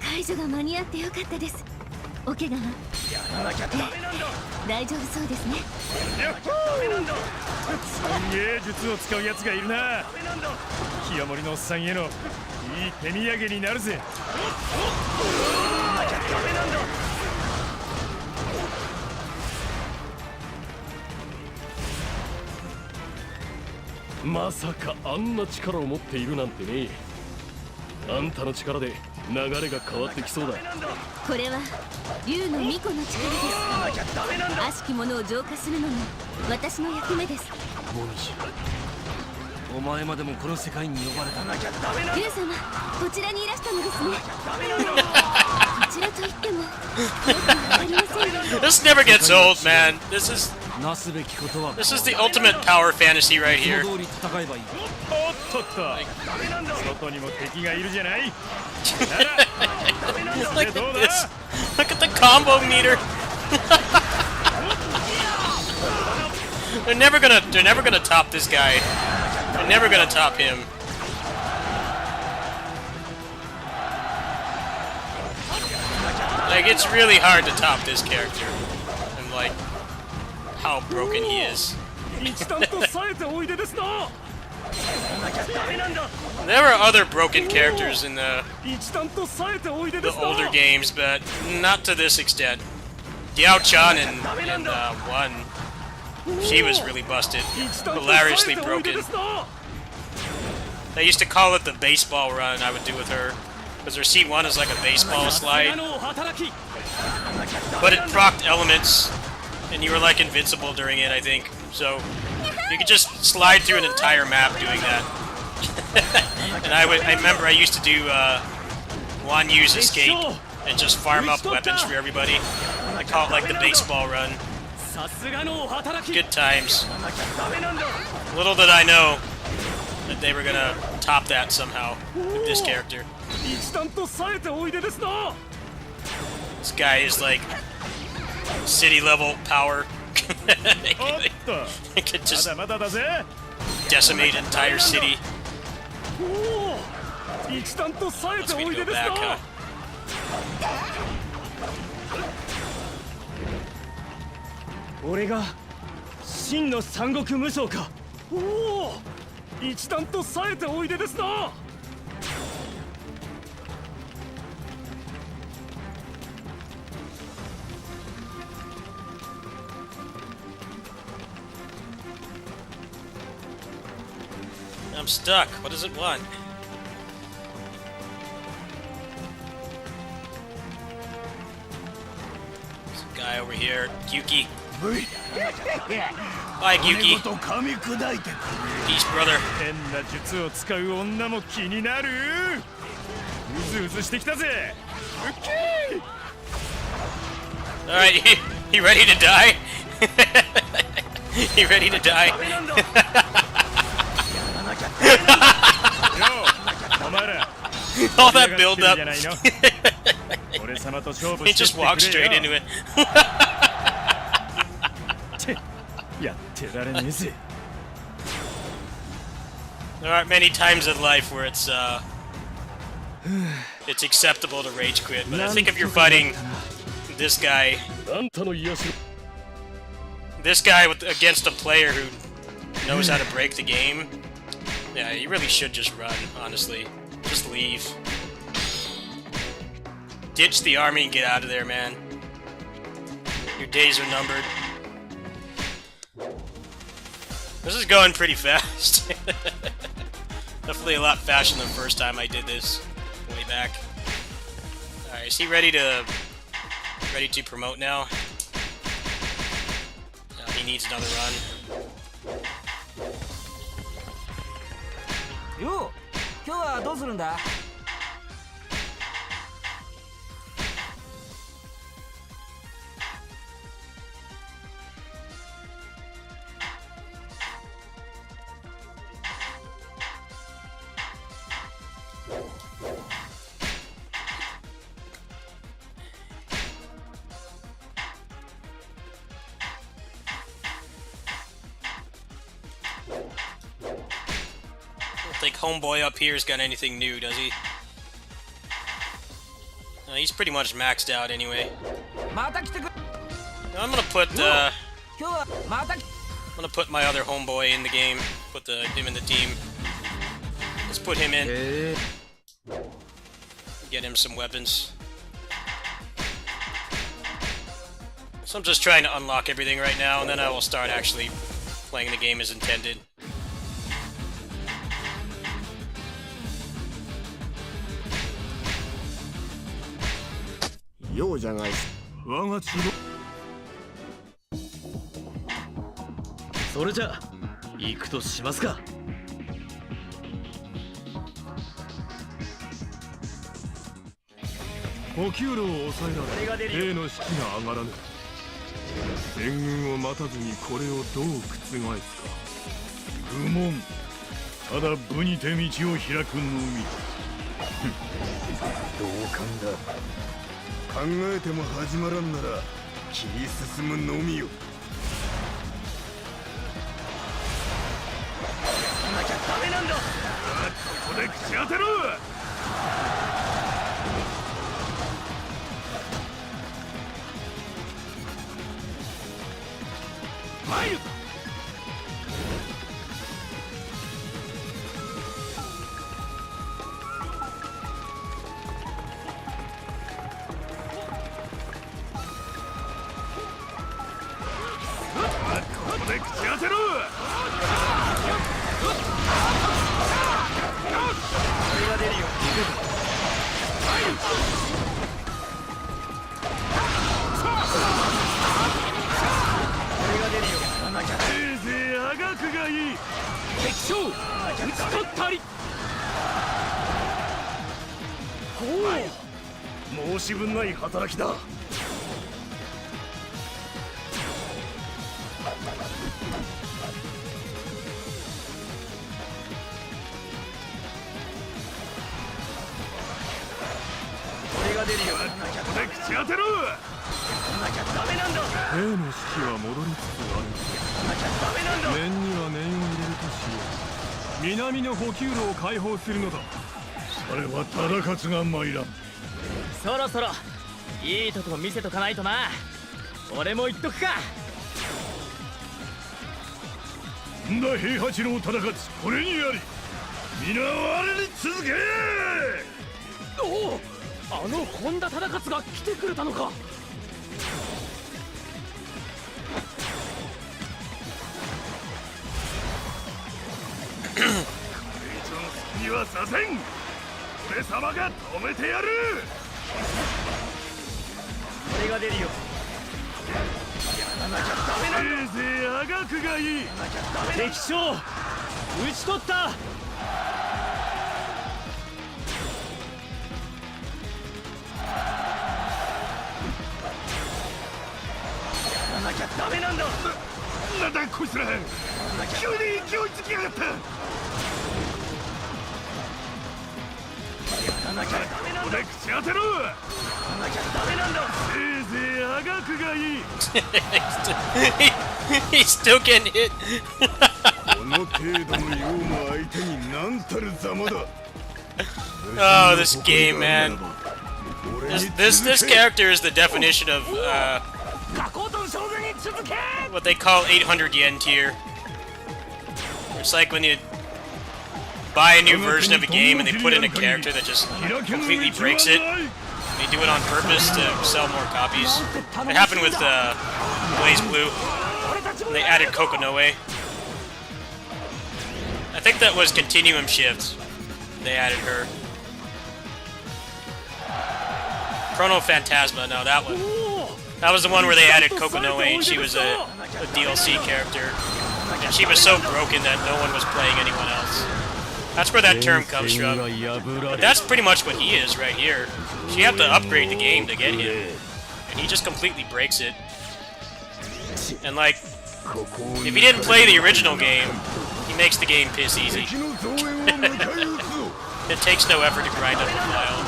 S7: 解除が間に合ってよかったです。お怪我は大丈夫そうですね。
S3: すんげえ術を使うやつがいるな。清盛のおっさんへのいい手土産になるぜ。
S4: まさかあんな力を持っているなんてね。あんたの力で流れが変わってきそうだ。
S7: これは竜の巫女の力です。悪しきものを浄化するのも私の役目です。
S2: もみじ、お前までもこの世界に呼ばれた。
S7: 竜様、こちらにいらしたのですね。こちらといってもよくわかりませんが。
S6: This never gets old, man. This is
S2: なすべきことは
S6: this is the ultimate power fantasy right
S2: そ
S6: here.
S2: の通り戦えばいい。
S3: おっとっと、外にも敵がいるじゃない。
S6: Look at this. Look at the combo meter. They're never gonna top this guy. They're never gonna top him. Like, it's really hard to top this character. And like how broken he is.
S4: 一段と冴えておいでですな。
S6: There were other broken characters in the
S4: 一段と冴えておいでで
S6: the
S4: すな。
S6: older games, but not to this extent. Diao-chan in 1, she was really busted,
S4: 一段と冴
S6: hilariously
S4: えておいで
S6: broken.
S4: ですな。
S6: They used to call it the baseball run I would do with her, because her C1 is like a baseball slide,
S2: の働き。
S6: but it procced elements, and you were like invincible during it, I think. So you could just slide through an entire map doing that. And I remember I used to do WO3U's escape and just farm up weapons for everybody. I call it like the baseball run.
S2: さすがの働き。
S6: Good times. Little did I know that they were gonna top that somehow with this character.
S4: 一段と冴えておいでですな。
S6: This guy is like city level power.
S3: おっと、
S6: He could
S3: ま
S6: just
S3: だまだだぜ。
S6: decimate an entire city.
S4: おお、一段と冴えて
S6: Wants me
S4: お
S6: to
S4: い
S6: go
S4: でです
S6: back,
S4: な
S6: huh?。
S2: 俺が真の三国無双か。
S4: おお、一段と冴えておいでですな。
S6: I'm stuck. What does it want? There's a guy over here. Gyuki. Bye, Gyuki.
S5: と噛み砕いてく
S6: Peace, brother.
S3: 変な術を使う女も気になる。うずうずしてきたぜ。ウッキー。
S6: Alright, you ready to die? You ready to die?
S3: よう、お前ら。
S6: All that build up.
S3: じゃないの。俺様と勝負
S6: He
S3: して
S6: just
S3: って
S6: walked
S3: く
S6: straight
S3: れ
S6: into
S3: よ。
S6: it.
S3: やってられねえぜ。
S6: There aren't many times in life where it's it's acceptable to rage quit, but I think if you're fighting this guy
S4: あんたの癒し。
S6: against a player who knows how to break the game, yeah, you really should just run, honestly. Just leave. Ditch the army and get out of there, man. Your days are numbered. This is going pretty fast. Definitely a lot faster than the first time I did this way back. Alright, is he ready to promote now? No, he needs another run.
S2: よう、今日はどうするんだ。
S6: I don't think Homeboy up here's got anything new, does he? He's pretty much maxed out anyway.
S2: また来てく
S6: I'm gonna put
S2: 今日はまた
S6: I'm gonna put my other homeboy in the game. Put him in the team. Let's put him in. Get him some weapons. So I'm just trying to unlock everything right now, and then I will start actually playing the game as intended.
S4: ようじゃがい我が都合
S1: それじゃ行くとしますか。
S3: 補給路を抑えられ兵の士気が上がらぬ。援軍を待たずにこれをどう覆すか。
S4: 愚問ただ武にて道を開くのみ同感だ考えても始まらんなら切り進むのみよ
S2: なきゃダメなんだ
S4: ここで口当てろ
S2: 参る
S4: ここで口当てろせいぜいあがくがいい
S2: 敵将討ち取ったり
S4: 申し分ない働きだ
S2: 俺が出るよ
S4: ここで口当てろ
S2: なきゃダメなんだ
S3: 兵の士気は戻りつつある。
S2: なきゃダメなんだ
S3: 念には念を入れるとしよう。南の補給路を開放するのだ。
S4: それは忠勝が参らん
S1: そろそろいいとこ見せとかないとな。俺も言っとくか。
S4: んだ平八郎忠勝これにあり皆我に続け
S2: おおあの本田忠勝が来てくれたのか
S4: これ以上の隙にはさせん俺様が止めてやる
S1: 俺が出るよ。
S2: やらなきゃダメなんだ
S4: せいぜいあがくがいい
S1: 敵将討ち取った。
S2: やらなきゃダメなんだ
S4: なんだこいつら急に勢いづきやがった
S2: やらなきゃダメなんだ
S4: ここで口当てろ
S2: やらなきゃダメなんだ
S4: せいぜいあがくがいい
S6: He's still getting hit.
S4: この程度のような相手に何たるざまだ
S6: Oh, this game, man. This character is the definition of
S2: ガコートン将軍に続け
S6: what they call 800 yen tier. It's like when you buy a new version of a game and they put in a character that just completely breaks it. They do it on purpose to sell more copies. It happened with Blaze Blue. They added Kokonoe. I think that was Continuum Shift. They added her. Chrono Phantasma, no, that one. That was the one where they added Kokonoe and she was a DLC character. And she was so broken that no one was playing anyone else. That's where that term comes from. But that's pretty much what he is right here. So you have to upgrade the game to get him. And he just completely breaks it. And like, if you didn't play the original game, he makes the game piss easy. It takes no effort to grind up a file.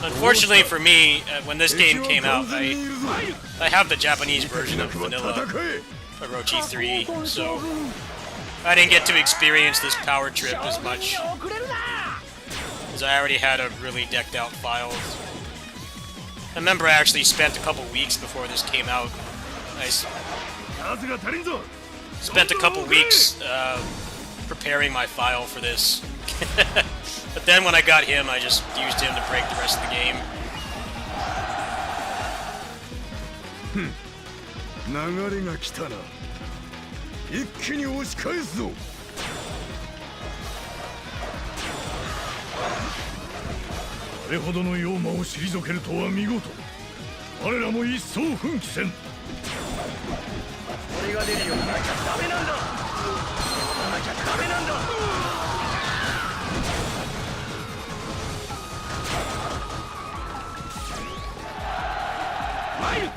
S6: Unfortunately for me, when this game came out, I have the Japanese version of Vanilla Orochi 3, so I didn't get to experience this power trip as much because I already had a really decked out file. I remember I actually spent a couple weeks before this came out. Spent a couple weeks preparing my file for this. But then when I got him, I just used him to break the rest of the game.
S4: 流れが来たな。一気に押し返すぞ。あれほどの妖魔を退けるとは見事。我らも一層奮起せん。
S2: 俺が出るようになきゃダメなんだ。なきゃダメなんだ。参る。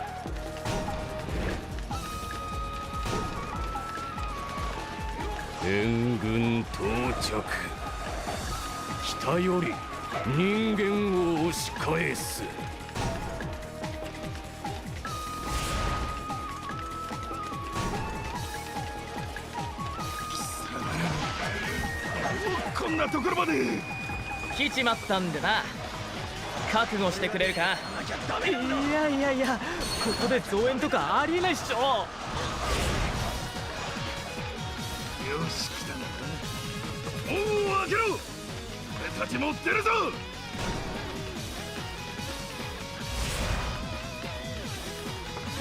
S5: 援軍到着。北より人間を押し返す。
S4: こんなところまで
S1: 来ちまったんでな。覚悟してくれるか。いやいやいや、ここで増援とかありえないっしょ。
S4: よし来たな。門を開けろ。俺たちも出るぞ。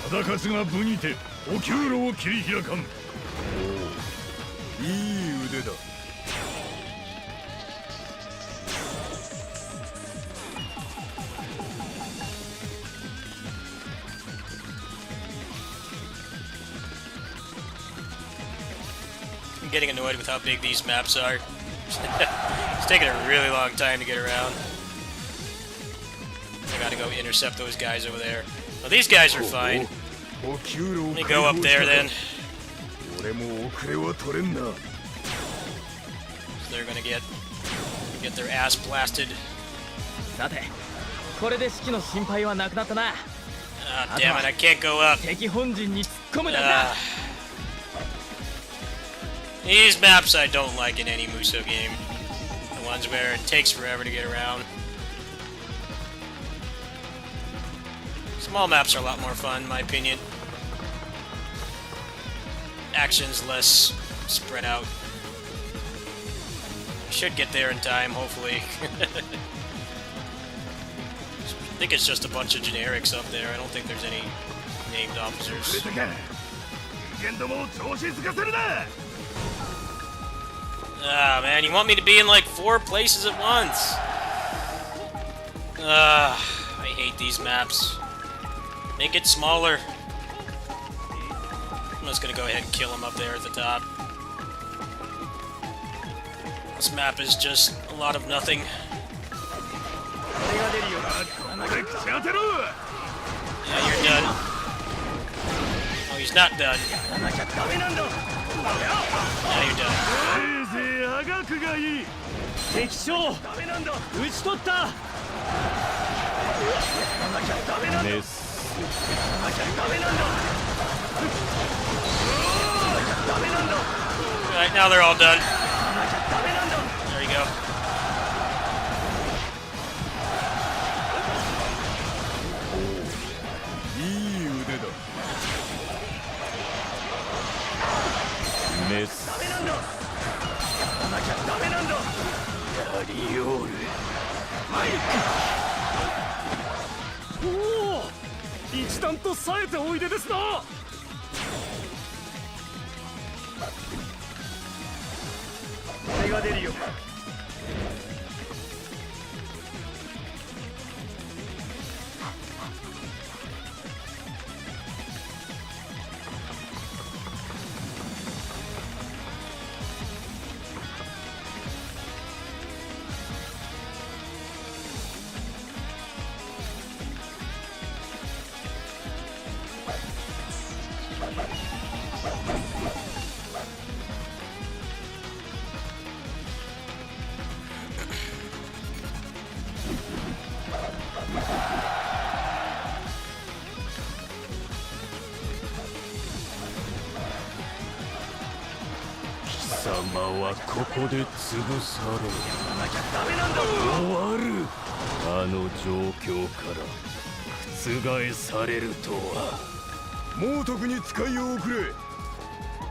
S4: 忠勝が武にてお給路を切り開かん。おお、いい腕だ。
S6: I'm getting annoyed with how big these maps are. It's taking a really long time to get around. I gotta go intercept those guys over there. Well, these guys are fine. Let me go up there then. So they're gonna get their ass blasted.
S1: さて、これで士気の心配はなくなったな。
S6: Ah, damn it, I can't go up.
S1: 敵本陣に突っ込むだけだ。
S6: These maps I don't like in any Muso game. The ones where it takes forever to get around. Small maps are a lot more fun, in my opinion. Action's less spread out. Should get there in time, hopefully. I think it's just a bunch of generics up there. I don't think there's any named officers. Ah, man, you want me to be in like 4 places at once? I hate these maps. Make it smaller. I'm just gonna go ahead and kill him up there at the top. This map is just a lot of nothing. Yeah, you're done. Oh, he's not done. Now you're done.
S2: 敵将撃ち取った。
S5: メス。
S6: Alright, now they're all done. There you go.
S5: Miss.
S2: おお、一段と冴えておいでですな。俺が出るよ。
S5: 貴様はここで潰される。終わる。あの状況から覆されるとは。
S4: 猛徳に使いを送れ。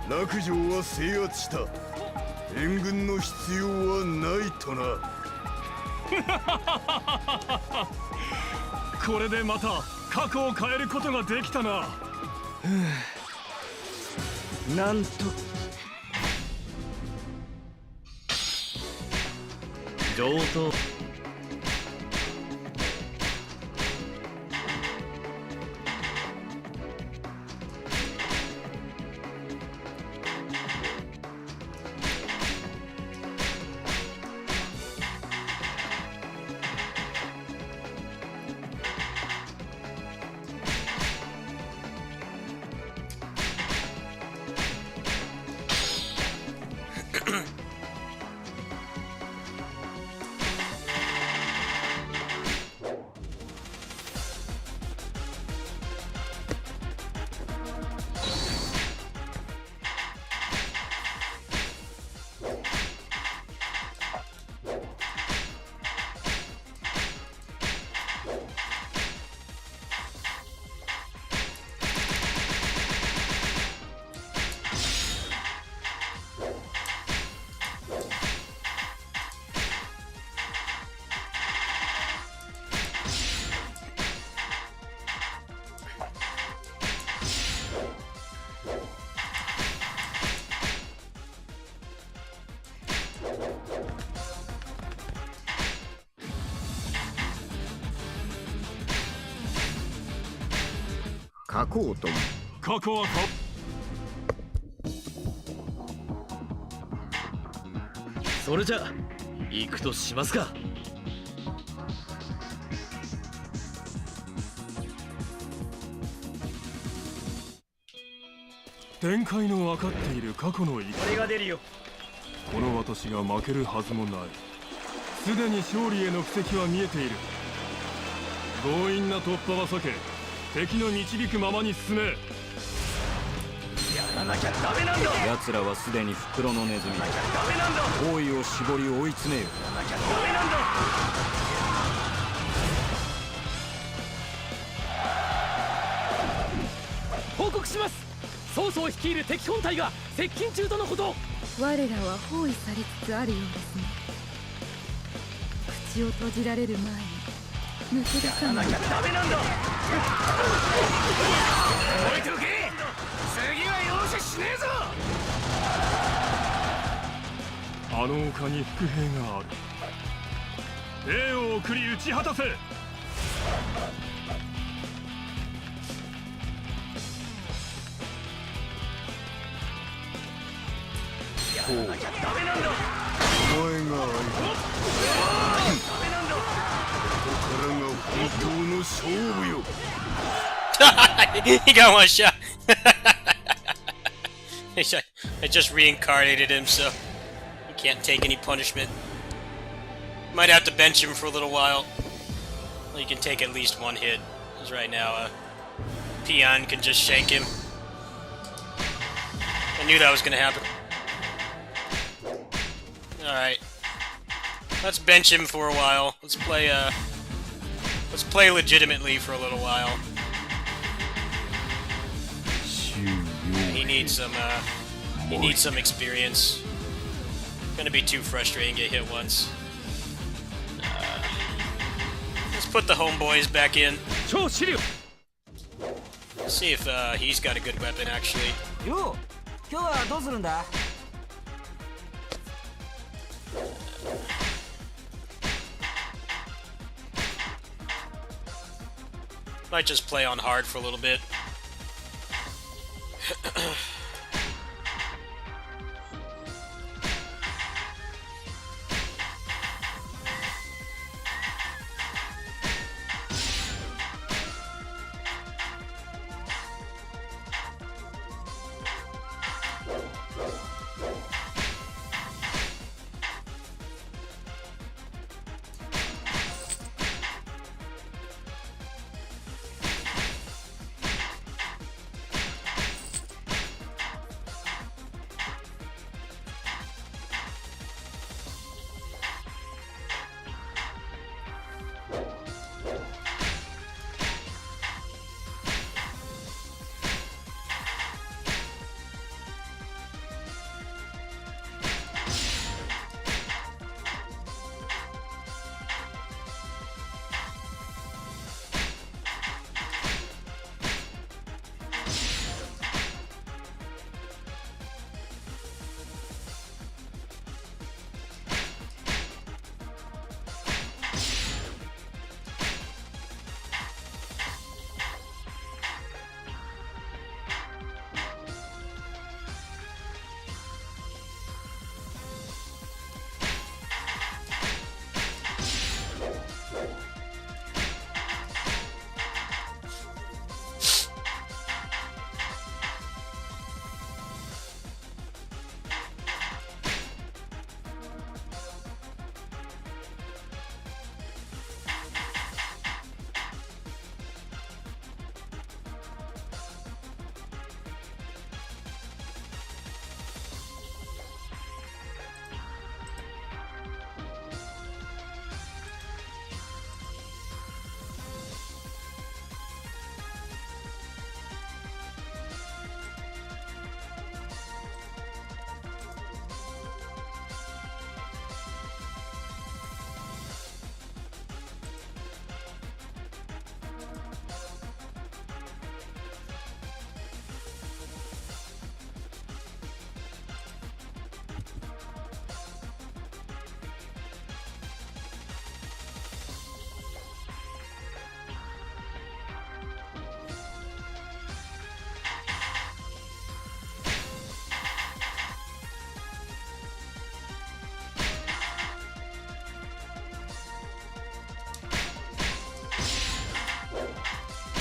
S4: 落城は制圧した。援軍の必要はないとな。
S3: これでまた過去を変えることができたな。
S2: なんと上等。
S4: 書こうとも。
S3: 過去は
S2: それじゃ行くとしますか。
S3: 展開の分かっている過去の
S2: 俺が出るよ。
S3: この私が負けるはずもない。すでに勝利への布石は見えている。強引な突破は避け、敵の導くままに進め。
S2: やらなきゃダメなんだ。
S8: 奴らはすでに袋のネズミ。
S2: ダメなんだ。
S8: 包囲を絞り追い詰めよ。
S2: やらなきゃダメなんだ。報告します。曹操率いる敵本隊が接近中とのこと。
S9: 我らは包囲されつつあるようですね。口を閉じられる前に抜け出さない。
S2: やらなきゃダメなんだ。
S3: 置いておけ。次は容赦しねえぞ。あの丘に伏兵がある。兵を送り討ち果たせ。
S2: やらなきゃダメなんだ。
S4: お前が相手。ダメなんだ。ここからが本当の勝負よ。
S6: He got one shot. I just reincarnated him, so he can't take any punishment. Might have to bench him for a little while. Well, you can take at least one hit, because right now, Peon can just shank him. I knew that was gonna happen. Alright. Let's bench him for a while. Let's play legitimately for a little while. He needs some experience. Gonna be too frustrating to get hit once. Let's put the homeboys back in. Let's see if he's got a good weapon actually.
S1: Yo, 今日はどうするんだ?
S6: Might just play on hard for a little bit.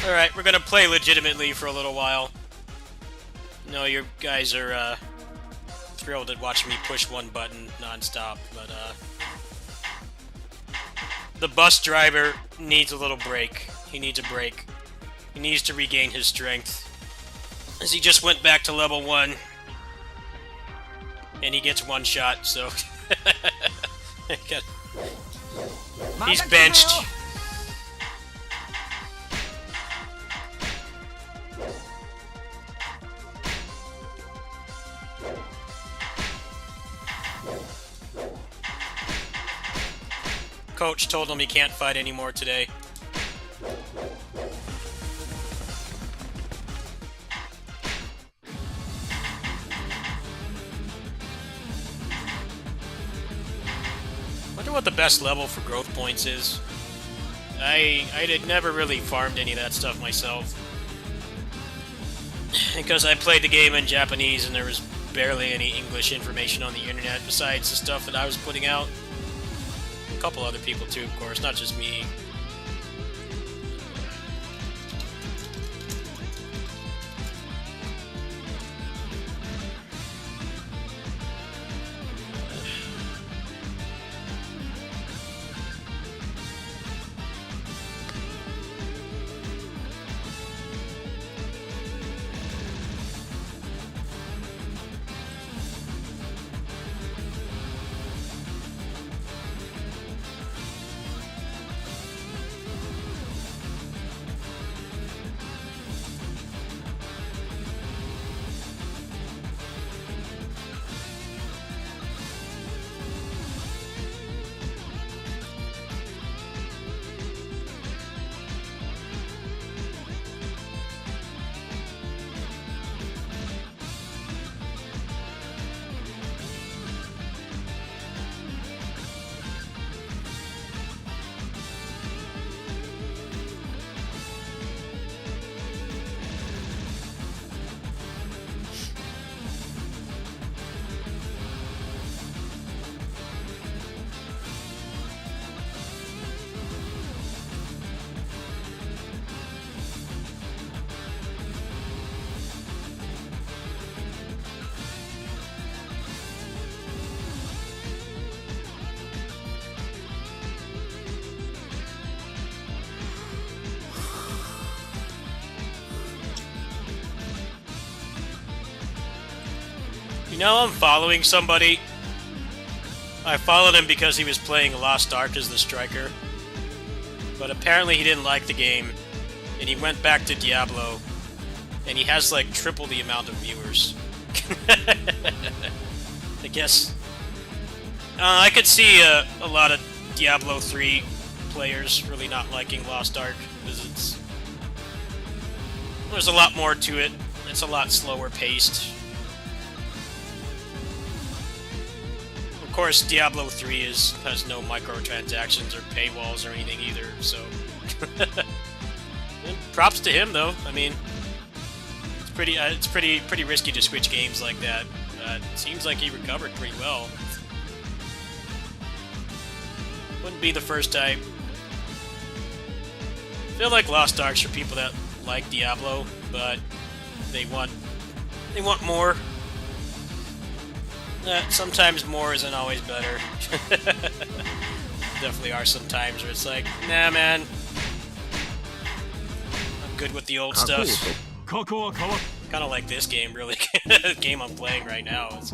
S6: Alright, we're gonna play legitimately for a little while. No, you guys are thrilled at watching me push one button non-stop, but the bus driver needs a little break. He needs a break. He needs to regain his strength, as he just went back to level 1. And he gets one shot, so... He's benched. Coach told him he can't fight anymore today. Wonder what the best level for growth points is. I had never really farmed any of that stuff myself. Because I played the game in Japanese and there was barely any English information on the internet besides the stuff that I was putting out. A couple other people too, of course, not just me. You know, I'm following somebody. I followed him because he was playing Lost Ark as the striker. But apparently he didn't like the game, and he went back to Diablo, and he has like triple the amount of viewers. I guess. I could see a lot of Diablo 3 players really not liking Lost Ark, because there's a lot more to it. It's a lot slower paced. Of course, Diablo 3 has no microtransactions or paywalls or anything either, so... Props to him, though. I mean, it's pretty risky to switch games like that. It seems like he recovered pretty well. Wouldn't be the first time. I feel like Lost Ark's for people that like Diablo, but they want more. Sometimes more isn't always better. Definitely are some times where it's like, nah, man. I'm good with the old stuff. Kind of like this game, really. The game I'm playing right now is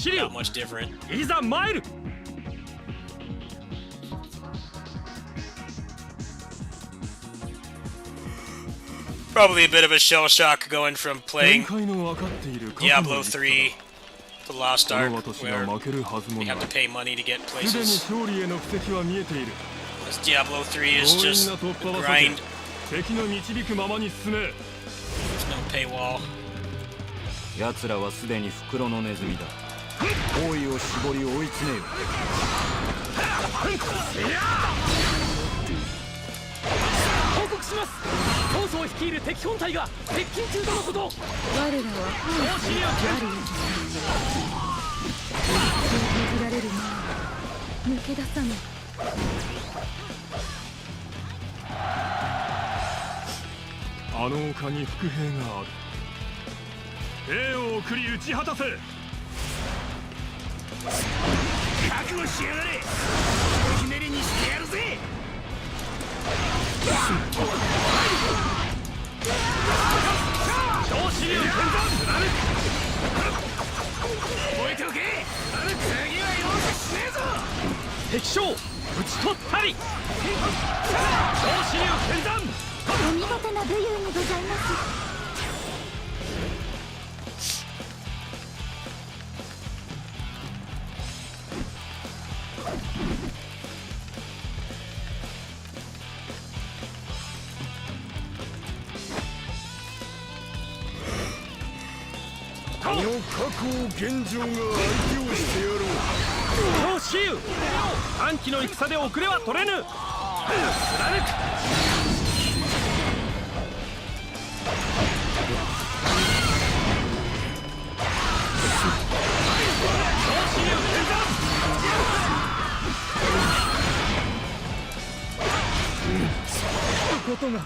S6: not much different. Probably a bit of a shell shock going from playing Diablo 3 to Lost Ark, where you have to pay money to get places. This Diablo 3 is just a grind. There's no paywall.
S8: 奴らはすでに袋のネズミだ。王位を絞り追い詰めよ。
S2: 報告します。曹操率いる敵本隊が接近中とのこと。
S9: 我らは本心であるようです。握られる前に抜け出さぬ。
S3: あの丘に伏兵がある。兵を送り討ち果たせ。
S4: 覚悟しやがれ。ひねりにしてやるぜ。
S2: 超支流剣山。
S4: 覚えておけ。次は容赦しねえぞ。
S2: 敵将討ち取ったり。超支流剣山。
S9: お見事な武勇にございます。
S4: この覚悟現状が相手をしてやろう。
S2: 超支流短期の戦で遅れは取れぬ。貫く。ことが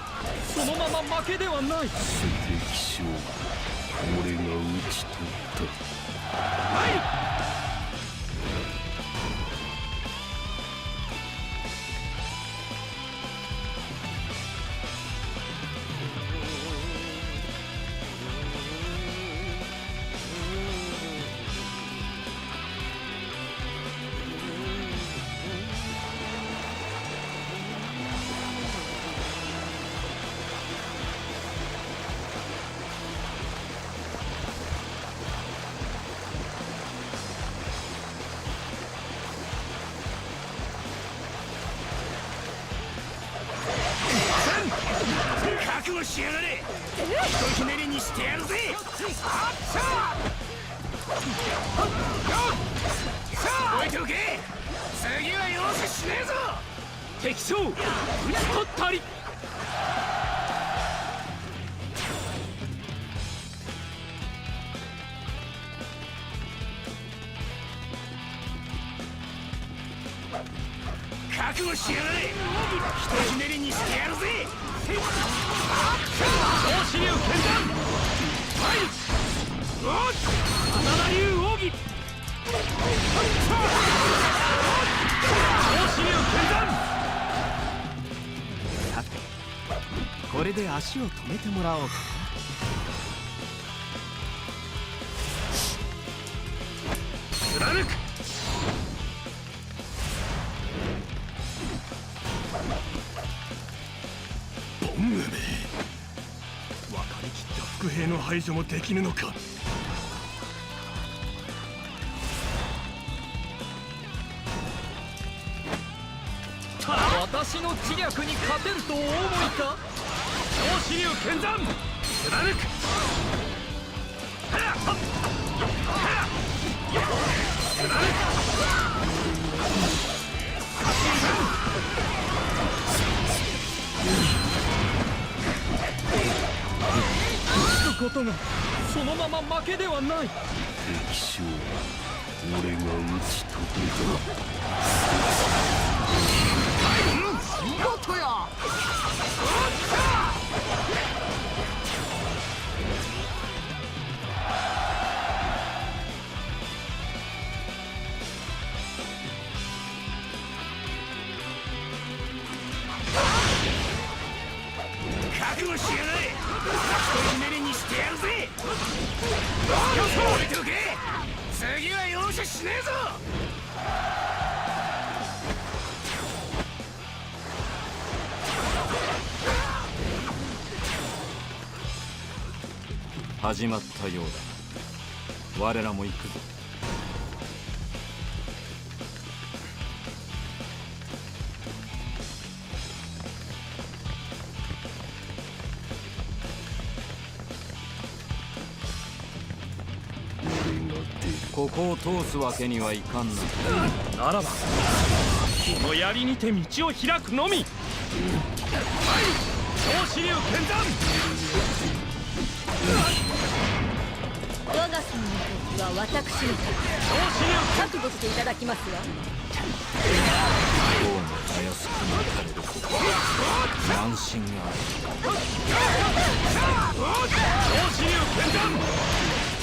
S2: そのまま負けではない。
S5: 敵将俺が討ち取った。
S4: 覚悟しやがれ。ひとひねりにしてやるぜ。覚えておけ。次は容赦しねえぞ。
S2: 敵将討ち取ったり。
S4: 覚悟しやがれ。ひとひねりにしてやるぜ。
S2: 超支流剣山。真田流奥義。超支流剣山。さてこれで足を止めてもらおうか。貫く。
S3: ボンめ分かりきった伏兵の排除もできぬのか。
S2: 私の知略に勝てるとお思いか。超支流剣山。貫く。ことがそのまま負けではない。
S5: 敵将俺が討ち取った。
S2: 見事や。
S4: 覚悟しやがれ。ひとひねりにしてやるぜ。覚えておけ。次は容赦しねえぞ。
S8: 始まったようだ。我らも行くぞ。ここを通すわけにはいかんな。
S2: ならばこの槍にて道を開くのみ。超支流剣山。
S7: 我がさんの時は私の覚悟していただきますわ。
S8: どうもたやすくなされること慢心がある。
S2: 子流剣断。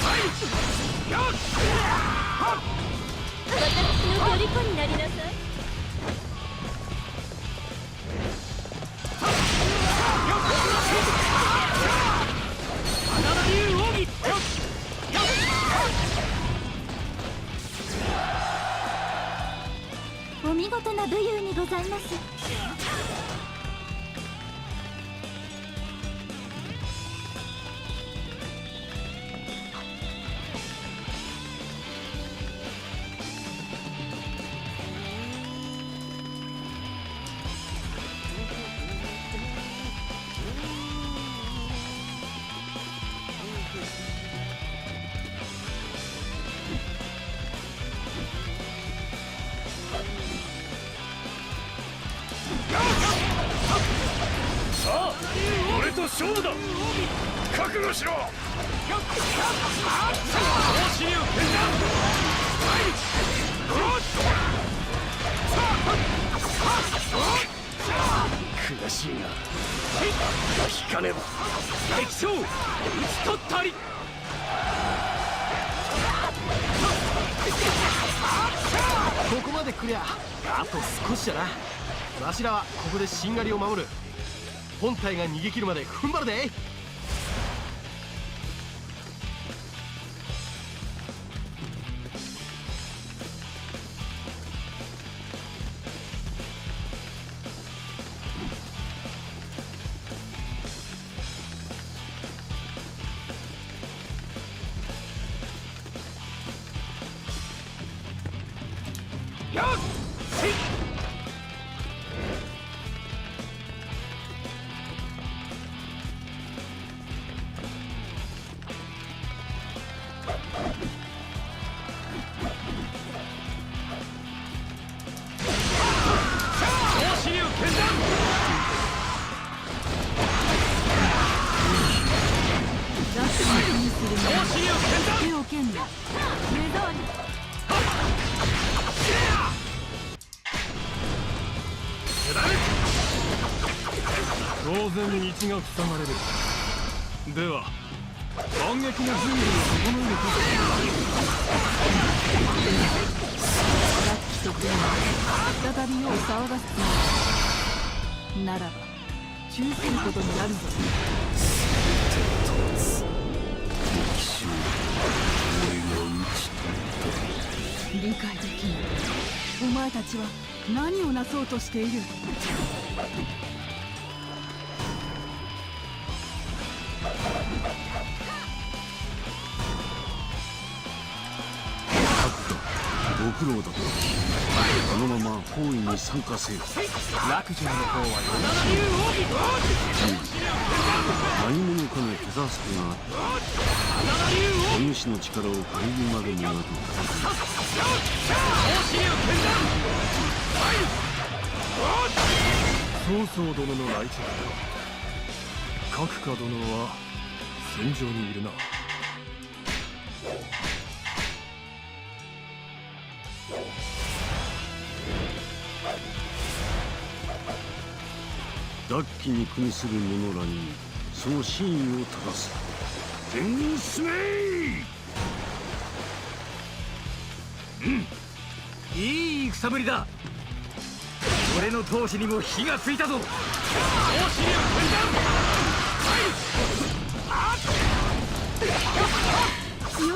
S2: はいよっ。
S7: 私の虜になりなさい。
S2: 花田流奥義。
S9: お見事な武勇にございます。
S4: さあ俺と勝負だ。覚悟しろ。
S2: 子流剣断。
S4: 悔しいな。引かねば。
S2: 敵将討ち取ったり。
S1: ここまで来りゃあと少しだな。わしらはここでしんがりを守る。本体が逃げ切るまで踏ん張るで。
S2: よっ。子流剣断。子流剣断。
S9: 手を剣に目障り。
S3: 当然に道が塞がれる。では反撃の準備を整えると。
S9: ラッキと軍は再び世を騒がすつもりならば忠することになるぞ。理解できない。お前たちは何をなそうとしている。
S5: ご苦労だと。このまま包囲に参加せよ。
S1: 落城の方は
S5: 何者かの手助けがあった。お主の力を借りるまでにはどうか。
S3: 曹操殿の来敵だ。角家殿は戦場にいるな。
S5: 奪旗に組みする者らにその真意を正す。全軍進め。
S1: いい戦ぶりだ。俺の闘志にも火がついたぞ。
S9: 良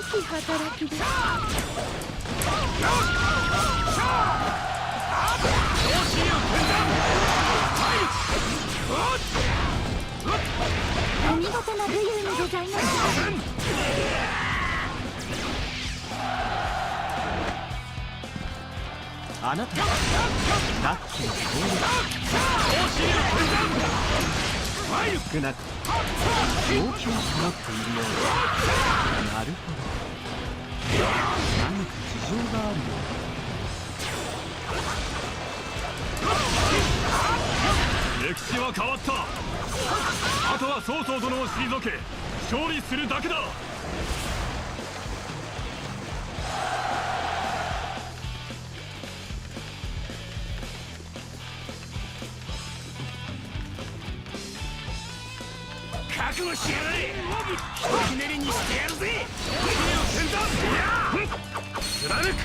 S9: き働きです。お見事な武勇にございます。
S1: あなたはラッキーの攻撃。少なく要求を保っているようだ。なるほど。何か事情があるようだ。
S3: 歴史は変わった。あとは曹操殿を退け勝利するだけだ。
S2: 勝
S4: 覚悟しやがれ。ひとひねりにしてやるぜ。貫く。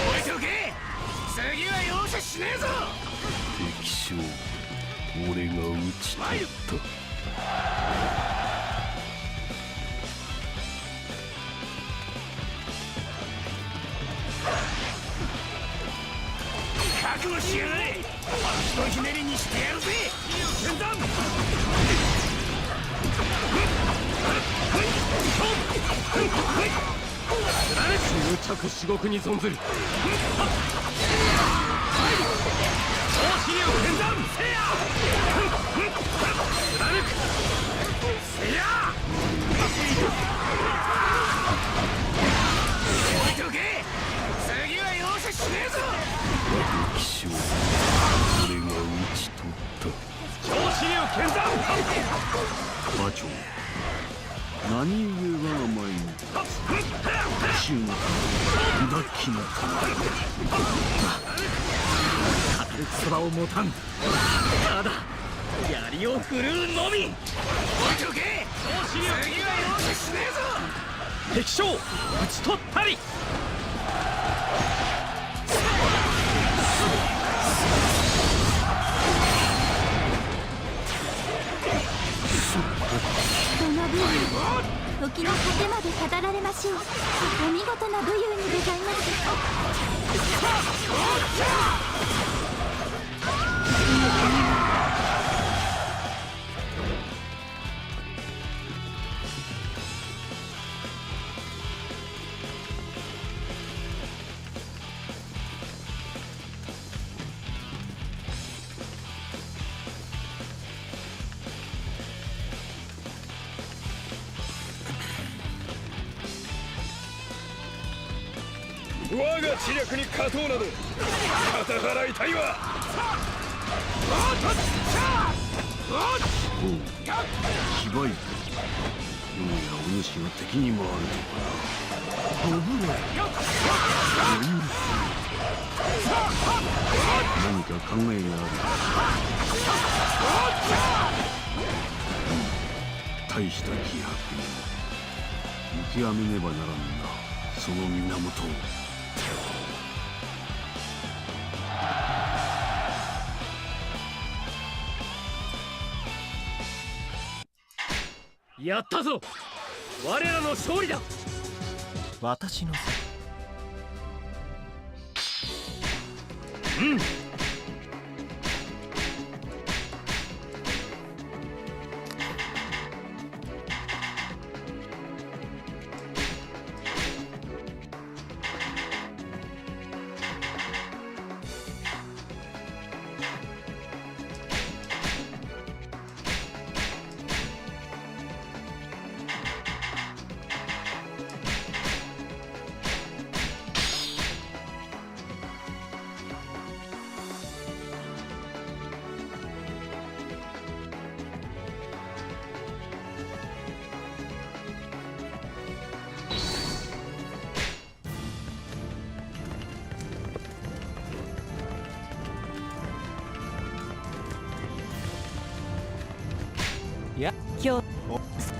S4: 置いておけ。次は容赦しねえぞ。
S5: 敵将、俺が討ち取った。
S4: 覚悟しやがれ。ひとひねりにしてやるぜ。剣断。
S1: 執着至極に存ずる。
S4: 剣断せや。貫く。せや。置いておけ。次は容赦しねえぞ。
S5: 敵将、俺が討ち取った。
S4: 長子流剣断。
S1: 馬長、何故我が前に衆の抱きの語る唾を持たん。ただ槍を振るうのみ。
S4: 置いておけ。次は容赦しねえぞ。
S2: 敵将討ち取ったり。
S7: その武勇、時の果てまで語られましょう。お見事な武勇にございます。
S4: 我が知略に勝とうなど肩払いたいわ。
S1: おう、ひばい。どうやらお主が敵に回るとかな。ご無礼。何か考えがある。大した気迫見極めねばならんな、その源を。
S2: やったぞ。我らの勝利だ。
S3: 私の
S9: 今日